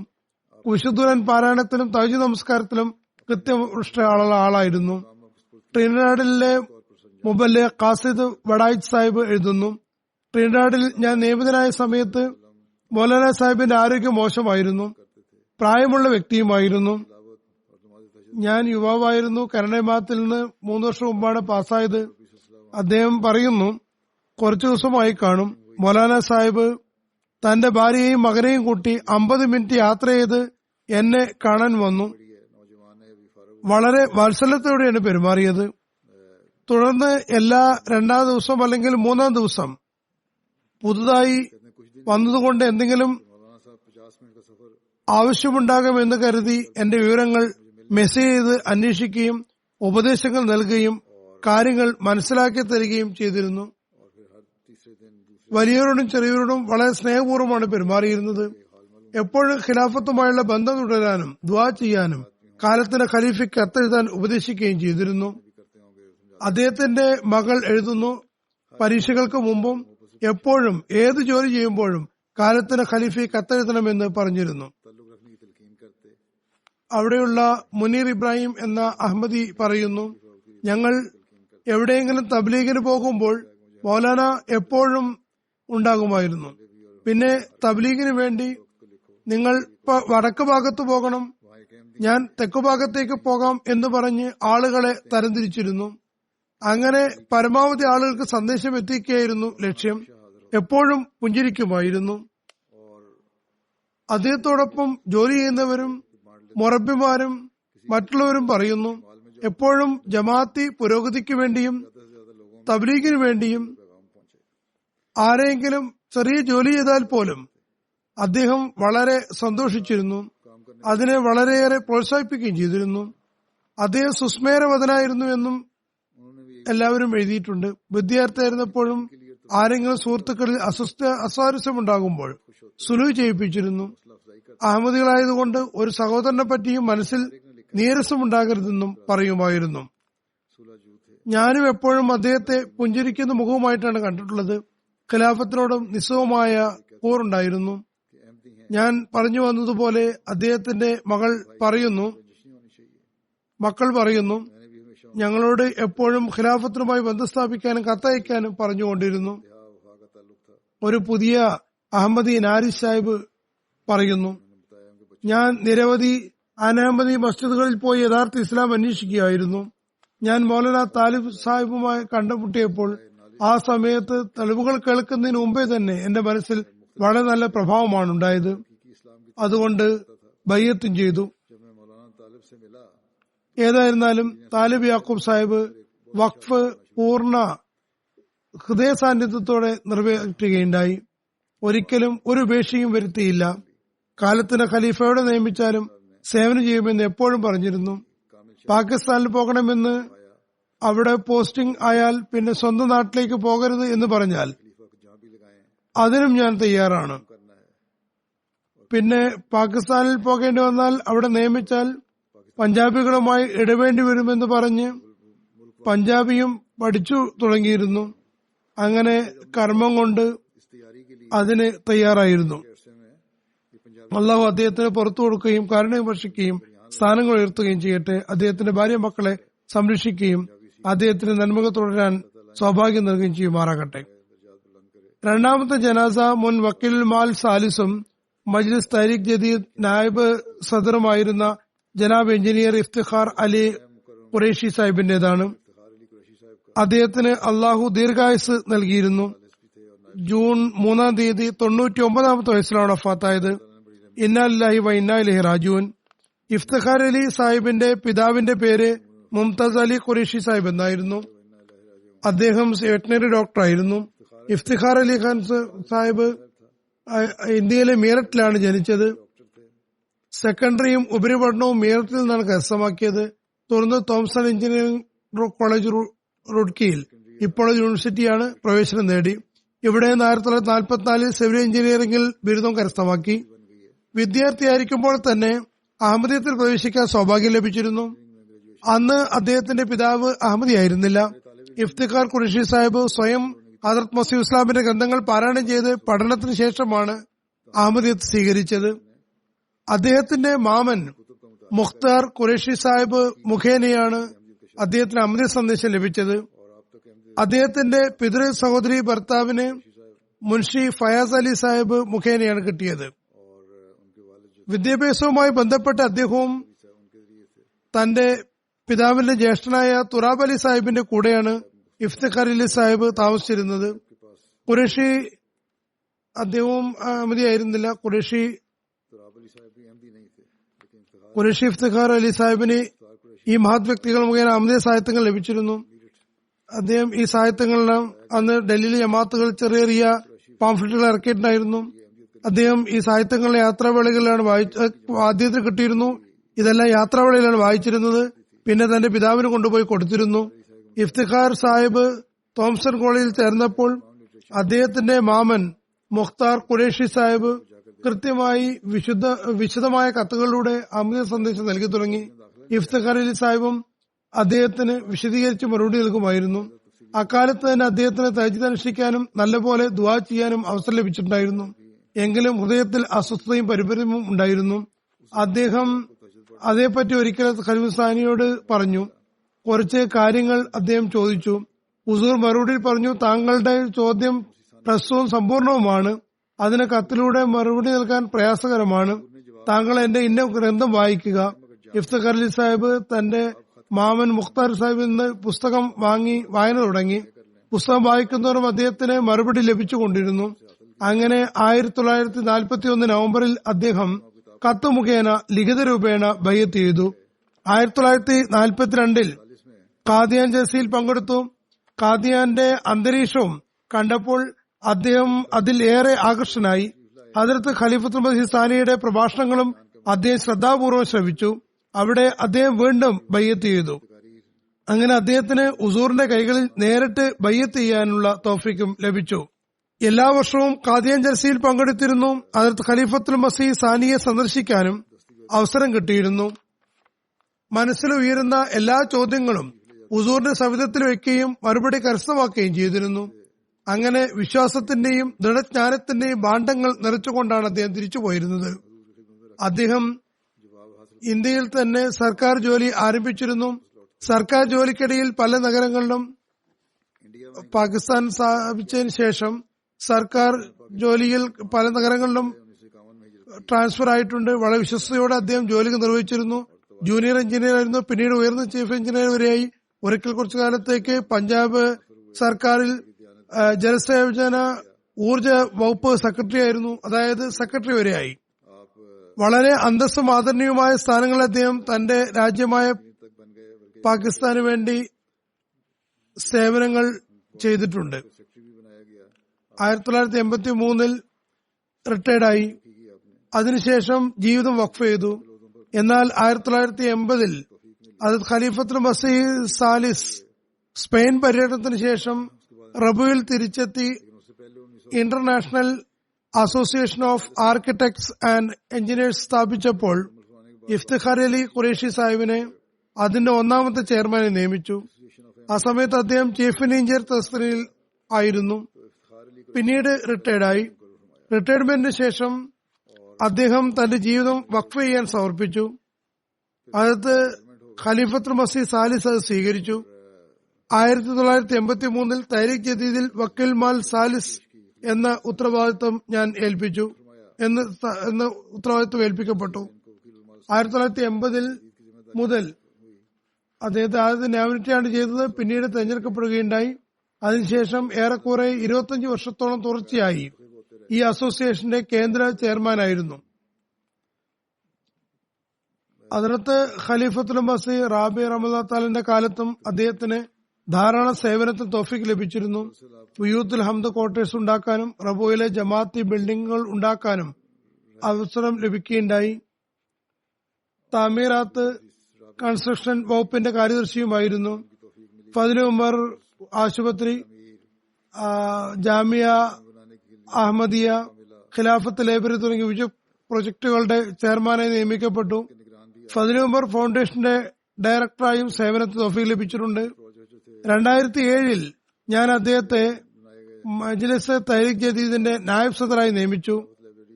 വിശുദ്ധുരൻ പാരായണത്തിലും തഹജ്ജുദ് നമസ്കാരത്തിലും കൃത്യനിഷ്ഠ ആളായിരുന്നു. ട്രിനിഡാഡിലെ മുബല്ലിഗ് ഖാസിദ് വഡായിദ് സാഹിബ് എഴുതുന്നു, ട്രിനിഡാഡിൽ ഞാൻ നിയമിതനായ സമയത്ത് മൗലാന സാഹിബിന്റെ ആരോഗ്യം മോശമായിരുന്നു. പ്രായമുള്ള വ്യക്തിയുമായിരുന്നു. ഞാൻ യുവാവായിരുന്നു. കനഡ വിഭാഗത്തിൽ നിന്ന് 3 വർഷം മുമ്പാണ് പാസ്സായത്. അദ്ദേഹം പറയുന്നു, കുറച്ചു ദിവസമായി കാണും, മൗലാന സാഹിബ് തന്റെ ഭാര്യയെയും മകനെയും കൂട്ടി 50 മിനിറ്റ് യാത്ര ചെയ്ത് എന്നെ കാണാൻ വന്നു. വളരെ വാത്സല്യത്തോടെയാണ് പെരുമാറിയത്. തുടർന്ന് എല്ലാ 2ാം ദിവസം അല്ലെങ്കിൽ 3ാം ദിവസം പുതുതായി വന്നതുകൊണ്ട് എന്തെങ്കിലും ആവശ്യമുണ്ടാകുമെന്ന് കരുതി എന്റെ വിവരങ്ങൾ മെസ്സേജ് ചെയ്ത് അന്വേഷിക്കുകയും ഉപദേശങ്ങൾ നൽകുകയും കാര്യങ്ങൾ മനസ്സിലാക്കി തരികയും ചെയ്തിരുന്നു. വലിയവരോടും ചെറിയവരോടും വളരെ സ്നേഹപൂർവ്വമാണ് പെരുമാറിയിരുന്നത്. എപ്പോഴും ഖിലാഫത്തുമായുള്ള ബന്ധം തുടരാനും ദുആ ചെയ്യാനും കാലത്തിന്റെ ഖലീഫയ്ക്ക് കത്തെഴുതാൻ ഉപദേശിക്കുകയും ചെയ്തിരുന്നു. അദ്ദേഹത്തിന്റെ മകൾ എഴുതുന്നു, പരീക്ഷകൾക്ക് മുമ്പും എപ്പോഴും ഏത് ജോലി ചെയ്യുമ്പോഴും കാലത്തിന്റെ ഖലീഫയ്ക്ക് കത്തെഴുതണമെന്ന് പറഞ്ഞിരുന്നു. അവിടെയുള്ള മുനീർ ഇബ്രാഹിം എന്ന അഹമ്മദി പറയുന്നു, ഞങ്ങൾ എവിടെയെങ്കിലും തബ്ലീഗിന് പോകുമ്പോൾ മൗലാന എപ്പോഴും ഉണ്ടാകുമായിരുന്നു. പിന്നെ തബ്ലീഗിന് വേണ്ടി നിങ്ങൾ വടക്ക് ഭാഗത്ത് പോകണം, ഞാൻ തെക്കു ഭാഗത്തേക്ക് പോകാം എന്ന് പറഞ്ഞ് ആളുകളെ തരംതിരിച്ചിരുന്നു. അങ്ങനെ പരമാവധി ആളുകൾക്ക് സന്ദേശം എത്തിക്കുകയായിരുന്നു ലക്ഷ്യം. എപ്പോഴും പുഞ്ചിരിക്കുമായിരുന്നു. അദ്ദേഹത്തോടൊപ്പം ജോലി ചെയ്യുന്നവരും മുറബിമാരും മറ്റുള്ളവരും പറയുന്നു, എപ്പോഴും ജമാഅത്തി പുരോഗതിക്ക് വേണ്ടിയും തബ്ലീഗിന് വേണ്ടിയും ആരെങ്കിലും ചെറിയ ജോലി ചെയ്താൽ പോലും അദ്ദേഹം വളരെ സന്തോഷിച്ചിരുന്നു. അതിനെ വളരെയേറെ പ്രോത്സാഹിപ്പിക്കുകയും ചെയ്തിരുന്നു. അദ്ദേഹം സുസ്മേരവദനായിരുന്നു എന്നും എല്ലാവരും എഴുതിയിട്ടുണ്ട്. വിദ്യാർത്ഥിയായിരുന്നപ്പോഴും ആരെങ്കിലും സുഹൃത്തുക്കളിൽ അസ്വാരസ്യമുണ്ടാകുമ്പോൾ സുലു ചെയ്യിപ്പിച്ചിരുന്നു. അഹമ്മദികളായതുകൊണ്ട് ഒരു സഹോദരനെ പറ്റിയും മനസ്സിൽ നീരസമുണ്ടാകരുതെന്നും പറയുമായിരുന്നു. ഞാനും എപ്പോഴും അദ്ദേഹത്തെ പുഞ്ചിരിക്കുന്ന മുഖവുമായിട്ടാണ് കണ്ടിട്ടുള്ളത്. ഖിലാഫത്തിനോടും നിസ്സവമായ കൂറുണ്ടായിരുന്നു. ഞാൻ പറഞ്ഞു വന്നതുപോലെ അദ്ദേഹത്തിന്റെ മക്കൾ പറയുന്നു, ഞങ്ങളോട് എപ്പോഴും ഖിലാഫത്തിനുമായി ബന്ധം സ്ഥാപിക്കാനും കത്തയക്കാനും പറഞ്ഞുകൊണ്ടിരുന്നു. ഒരു പുതിയ അഹമ്മദി നാരിസ് സാഹിബ് പറയുന്നു, ഞാൻ നിരവധി അനഹമ്മദി മസ്ജിദുകളിൽ പോയി യഥാർത്ഥ ഇസ്ലാം അന്വേഷിക്കുകയായിരുന്നു. ഞാൻ മൗലാന താലിബ് സാഹിബുമായി കണ്ടുമുട്ടിയപ്പോൾ ആ സമയത്ത് തെളിവുകൾ കേൾക്കുന്നതിന് മുമ്പേ തന്നെ എന്റെ മനസ്സിൽ വളരെ നല്ല പ്രഭാവമാണ് ഉണ്ടായത്. അതുകൊണ്ട് ബയ്യത്തും ചെയ്തു. ഏതായിരുന്നാലും താലിബ് യാക്കൂബ് സാഹിബ് വഖഫ് പൂർണ്ണ ഹൃദയ സാന്നിധ്യത്തോടെ നിറവേറ്റുകയുണ്ടായി. ഒരിക്കലും ഒരു ഉപേക്ഷയും വരുത്തിയില്ല. കാലത്തിന്റെ ഖലീഫയോടെ നിയമിച്ചാലും സേവനം ചെയ്യുമെന്ന് എപ്പോഴും പറഞ്ഞിരുന്നു. പാകിസ്ഥാനിൽ പോകണമെന്ന് അവിടെ പോസ്റ്റിംഗ് ആയാൽ പിന്നെ സ്വന്തം നാട്ടിലേക്ക് പോകരുത് എന്ന് പറഞ്ഞാൽ അതിനും ഞാൻ തയ്യാറാണ്. പിന്നെ പാകിസ്ഥാനിൽ പോകേണ്ടി വന്നാൽ അവിടെ നിയമിച്ചാൽ പഞ്ചാബികളുമായി ഇടവേണ്ടി വരുമെന്ന് പറഞ്ഞ് പഞ്ചാബിയും പഠിച്ചു തുടങ്ങിയിരുന്നു. അങ്ങനെ കർമ്മം കൊണ്ട് അതിന് തയ്യാറായിരുന്നു. അള്ളാഹു അദ്ദേഹത്തിന് പുറത്തു കൊടുക്കുകയും കാരുണ്യം വർഷിക്കുകയും സ്ഥാനങ്ങൾ ഉയർത്തുകയും ചെയ്യട്ടെ. അദ്ദേഹത്തിന്റെ ഭാര്യ മക്കളെ സംരക്ഷിക്കുകയും അദ്ദേഹത്തിന് നന്മകൾ തുടരാൻ സൗഭാഗ്യം നൽകുകയും ചെയ്യുമാറാകട്ടെ. രണ്ടാമത്തെ ജനാസ മുൻ വക്കീൽ മാൽ സാലിസും മജ്ലിസ് തഹരീഖ് ജദീദ് നായിബ് സദറുമായിരുന്ന ജനാബ് എഞ്ചിനീയർ ഇഫ്തിഖാർ അലി ഖുറൈഷി സാഹിബിന്റേതാണ്. അദ്ദേഹത്തിന് അള്ളാഹു ദീർഘായുസ് നൽകിയിരുന്നു. ജൂൺ 3-ാം തീയതി 99-ാമത്തെ വയസ്സിലാണ് വഫാത്തായത്. ഇന്നാ ലില്ലാഹി വ ഇന്നാ ഇലൈഹി റാജിഊൻ. ഇഫ്തിഖാർ അലി സാഹിബിന്റെ പിതാവിന്റെ പേര് മുംതാസ് അലി ഖുറൈഷി സാഹിബ് എന്നായിരുന്നു. അദ്ദേഹം വെറ്ററിനറി ഡോക്ടറായിരുന്നു. ഇഫ്തിഖാർ അലി ഖാൻ സാഹിബ് ഇന്ത്യയിലെ മീററ്റിലാണ് ജനിച്ചത്. സെക്കൻഡറിയും ഉപരിപഠനവും മീററ്റിൽ നിന്നാണ് കരസ്ഥമാക്കിയത്. തുടർന്ന് തോംസൺ എഞ്ചിനീയറിംഗ് കോളേജ് റുഡ്കിയിൽ ഇപ്പോൾ യൂണിവേഴ്സിറ്റിയാണ് പ്രവേശനം നേടി. ഇവിടെ 1944 സിവിൽ എഞ്ചിനീയറിംഗിൽ ബിരുദം കരസ്ഥമാക്കി. വിദ്യാർത്ഥിയായിരിക്കുമ്പോൾ തന്നെ അഹമ്മദിയത്തിൽ പ്രവേശിക്കാൻ സൗഭാഗ്യം ലഭിച്ചിരുന്നു. അന്ന് അദ്ദേഹത്തിന്റെ പിതാവ് അഹമ്മദിയായിരുന്നില്ല. ഇഫ്തിഖാർ ഖുറൈഷി സാഹിബ് സ്വയം ഹദ്റത്ത് മസീഹ് ഇസ്ലാമിന്റെ ഗ്രന്ഥങ്ങൾ പാരായണം ചെയ്ത് പഠനത്തിന് ശേഷമാണ് അഹമ്മദിയത്ത് സ്വീകരിച്ചത്. അദ്ദേഹത്തിന്റെ മാമൻ മുഖ്താർ ഖുറൈഷി സാഹിബ് മുഖേനയാണ് അദ്ദേഹത്തിന് അഹമ്മദി സന്ദേശം ലഭിച്ചത്. അദ്ദേഹത്തിന്റെ പിതൃ സഹോദരി ഭർത്താവിന് മുൻഷി ഫയാസ് അലി സാഹിബ് മുഖേനയാണ് കിട്ടിയത്. വിദ്യാഭ്യാസവുമായി ബന്ധപ്പെട്ട് അദ്ദേഹവും തന്റെ പിതാവിന്റെ ജ്യേഷ്ഠനായ തുറാബ് അലി സാഹിബിന്റെ കൂടെയാണ് ഇഫ്തിഖാർ അലി സാഹിബ് താമസിച്ചിരുന്നത്. ഖുറൈഷി അദ്ദേഹവും അഹമ്മദിയായിരുന്നില്ല. ഖുറൈഷി ഇഫ്തിഖാർ അലി സാഹിബിന് ഈ മഹത് വ്യക്തികൾ മുഖേന അഹമ്മദിയ സാഹിത്യങ്ങൾ ലഭിച്ചിരുന്നു. അദ്ദേഹം ഈ സാഹിത്യങ്ങളെല്ലാം അന്ന് ഡൽഹിയിലെ ജമാഅത്തുകൾ ചെറിയ ചെറിയ പാംഫ്ലെറ്റുകൾ ഇറക്കിയിട്ടുണ്ടായിരുന്നു. അദ്ദേഹം ഈ സാഹിത്യങ്ങളെ യാത്രാവേളകളിലാണ് ആദ്യത്തിൽ കിട്ടിയിരുന്നു. ഇതെല്ലാം യാത്രാവേളയിലാണ് വായിച്ചിരുന്നത്. പിന്നെ തന്റെ പിതാവിന് കൊണ്ടുപോയി കൊടുത്തിരുന്നു. ഇഫ്തിഖാർ സാഹിബ് തോംസൺ കോളേജിൽ ചേർന്നപ്പോൾ അദ്ദേഹത്തിന്റെ മാമൻ മുഖ്താർ ഖുറൈഷി സാഹിബ് കൃത്യമായി വിശദമായ കത്തുകളിലൂടെ അഹമ്മദിയ സന്ദേശം നൽകി തുടങ്ങി. ഇഫ്തിഖാർ അലി സാഹിബും അദ്ദേഹത്തിന് വിശദീകരിച്ച് മറുപടി നൽകുമായിരുന്നു. അക്കാലത്ത് തന്നെ അദ്ദേഹത്തിന് തഹജ്ജുദ് അനുഷ്ഠിക്കാനും നല്ലപോലെ ദുആ ചെയ്യാനും അവസരം ലഭിച്ചിട്ടുണ്ടായിരുന്നു. എങ്കിലും ഹൃദയത്തിൽ അസ്വസ്ഥതയും പരിഭ്രമവും ഉണ്ടായിരുന്നു. അദ്ദേഹം അതേപ്പറ്റി ഒരിക്കൽ ഖലീഫ സാനിയോട് പറഞ്ഞു. കുറച്ച് കാര്യങ്ങൾ അദ്ദേഹം ചോദിച്ചു. ഹുസൂർ മറുപടി പറഞ്ഞു, താങ്കളുടെ ചോദ്യം പ്രസ്തുതവും സമ്പൂർണവുമാണ്. അതിന് കത്തിലൂടെ മറുപടി നൽകാൻ പ്രയാസകരമാണ്. താങ്കൾ എന്റെ ഇന്ന ഗ്രന്ഥം വായിക്കുക. ഇഫ്തിഖാർ അലി സാഹിബ് തന്റെ മാമൻ മുഖ്താർ സാഹിബിൽ നിന്ന് പുസ്തകം വാങ്ങി വായന തുടങ്ങി. പുസ്തകം വായിക്കുന്നവരും അദ്ദേഹത്തിന് മറുപടി ലഭിച്ചുകൊണ്ടിരുന്നു. അങ്ങനെ 1941 നവംബറിൽ അദ്ദേഹം കത്ത് മുഖേന ലിഖിത രൂപേണ ബൈഅത്ത് ചെയ്തു. 1942 ഖാദിയാൻ ജൽസയിൽ പങ്കെടുത്തു. ഖാദിയാന്റെ അന്തരീക്ഷവും കണ്ടപ്പോൾ അദ്ദേഹം അതിൽ ഏറെ ആകർഷനായി. ഹദ്റത്ത് ഖലീഫത്തുൽ മസീഹ് സാനിയുടെ പ്രഭാഷണങ്ങളും അദ്ദേഹം ശ്രദ്ധാപൂർവ്വം ശ്രവിച്ചു. അവിടെ അദ്ദേഹം വീണ്ടും ബൈഅത്ത് ചെയ്തു. അങ്ങനെ അദ്ദേഹത്തിന് ഹുസൂറിന്റെ കൈകളിൽ നേരിട്ട് ബൈഅത്ത് ചെയ്യാനുള്ള തൗഫീഖും ലഭിച്ചു. എല്ലാ വർഷവും ഖാദിയാൻ ജൽസയിൽ പങ്കെടുത്തിരുന്നു. ഹദ്റത്ത് ഖലീഫത്തുൽ മസീഹ് സാനിയെ സന്ദർശിക്കാനും അവസരം കിട്ടിയിരുന്നു. മനസ്സിൽ ഉയരുന്ന എല്ലാ ചോദ്യങ്ങളും ഹുസൂറിന്റെ സവിധത്തിൽ വയ്ക്കുകയും മറുപടി കരസ്ഥമാക്കുകയും ചെയ്തിരുന്നു. അങ്ങനെ വിശ്വാസത്തിന്റെയും ദൃഢജ്ഞാനത്തിന്റെയും ഭാണ്ഡങ്ങൾ നിറച്ചുകൊണ്ടാണ് അദ്ദേഹം തിരിച്ചു പോയിരുന്നത്. അദ്ദേഹം ഇന്ത്യയിൽ തന്നെ സർക്കാർ ജോലി ആരംഭിച്ചിരുന്നു. സർക്കാർ ജോലിക്കിടയിൽ പല നഗരങ്ങളിലും പാകിസ്ഥാൻ സ്ഥാപിച്ചതിന് ശേഷം സർക്കാർ ജോലിയിൽ പല നഗരങ്ങളിലും ട്രാൻസ്ഫർ ആയിട്ടുണ്ട്. വളരെ വിശ്വസ്തയോടെ അദ്ദേഹം ജോലി നിർവഹിച്ചിരുന്നു. ജൂനിയർ എഞ്ചിനീയർ ആയിരുന്നു. പിന്നീട് ഉയർന്ന ചീഫ് എഞ്ചിനീയർ വരെയായി. ഒരിക്കൽ കുറച്ചു കാലത്തേക്ക് പഞ്ചാബ് സർക്കാരിൽ ജലസേചന ഊർജ വകുപ്പ് സെക്രട്ടറി ആയിരുന്നു. അതായത് സെക്രട്ടറി വരെയായി. വളരെ അന്തസ്സും ആദരണീയവുമായ സ്ഥാനങ്ങൾ അദ്ദേഹം തന്റെ രാജ്യമായ പാകിസ്ഥാന് വേണ്ടി സേവനങ്ങൾ ചെയ്തിട്ടുണ്ട്. 1983 റിട്ടയർഡായി. അതിനുശേഷം ജീവിതം വഖഫ് ചെയ്തു. എന്നാൽ 1980 ഹദ്റത്ത് ഖലീഫത്തുൽ മസീഹ് സാലിസ് സ്പെയിൻ പര്യടനത്തിന് ശേഷം റബുവിൽ തിരിച്ചെത്തി international association of architects and engineers സ്ഥാപിച്ചപ്പോൾ ഇഫ്തിഖാർ അലി ഖുറൈഷി സാഹിബിനെ അതിന്റെ 1ാമത്തെ ചെയർമാനെ നിയമിച്ചു. ആ സമയത്ത് അദ്ദേഹം ചീഫ് എഞ്ചിനീയർ തസ്തികയിൽ ആയിരുന്നു. പിന്നീട് റിട്ടയർഡായി. റിട്ടയർമെന്റിന് ശേഷം അദ്ദേഹം തന്റെ ജീവിതം വഖഫ് ചെയ്യാൻ സമർപ്പിച്ചു. അതത് ഖലീഫത്തുൽ മസീഹ് സാലിസ് അത് സ്വീകരിച്ചു. 1983 തഹ്രീക് ജദീദിൽ വക്കീൽ മാൽ സാലിസ് എന്ന ഉത്തരവാദിത്വം ഞാൻ ഏൽപ്പിച്ചു എന്ന് ഉത്തരവാദിത്വം ഏൽപ്പിക്കപ്പെട്ടു. 1980 മുതൽ അദ്ദേഹത്തെ ആദ്യത്തെ നോമിനേറ്റാണ് ചെയ്തത്. പിന്നീട് തെരഞ്ഞെടുക്കപ്പെടുകയുണ്ടായി. അതിനുശേഷം ഏറെക്കുറെ 25 വർഷത്തോളം തുടർച്ചയായി ഈ അസോസിയേഷന്റെ കേന്ദ്ര ചെയർമാനായിരുന്നു. ഹദ്റത്ത് ഖലീഫത്തുൽ മസീഹ് റാബി റഹ്മത്തുള്ളാഹി തആലയുടെ കാലത്തും അദ്ദേഹത്തിന് ധാരാളം സേവനത്തിന് തൗഫീഖ് ലഭിച്ചിരുന്നു. ബുയൂത്തുൽ ഹംദ് ക്വാർട്ടേഴ്സ് ഉണ്ടാക്കാനും റബോയിലെ ജമാഅത്തി ബിൽഡിംഗുകൾ ഉണ്ടാക്കാനും അവസരം ലഭിക്കുകയുണ്ടായി. താമീറാത്ത് കൺസ്ട്രക്ഷൻ വകുപ്പിന്റെ കാര്യദർശിയുമായിരുന്നു. ഫദ്ൽ ഉമർ ആശുപത്രി, ജാമിയ അഹമ്മദിയ, ഖിലാഫത്ത് ലൈബ്രറി തുടങ്ങിയ വിവിധ പ്രൊജക്ടുകളുടെ ചെയർമാനായി നിയമിക്കപ്പെട്ടു. ഫദ്ൽ ഉമർ ഫൗണ്ടേഷന്റെ ഡയറക്ടറായും സേവനത്തിന് തൗഫീഖ് ലഭിച്ചിട്ടുണ്ട്. 2007 ഞാൻ അദ്ദേഹത്തെ മജ്ലിസ് തഹ്രീക് ജദീദിന്റെ നായിബ് സദറായി നിയമിച്ചു.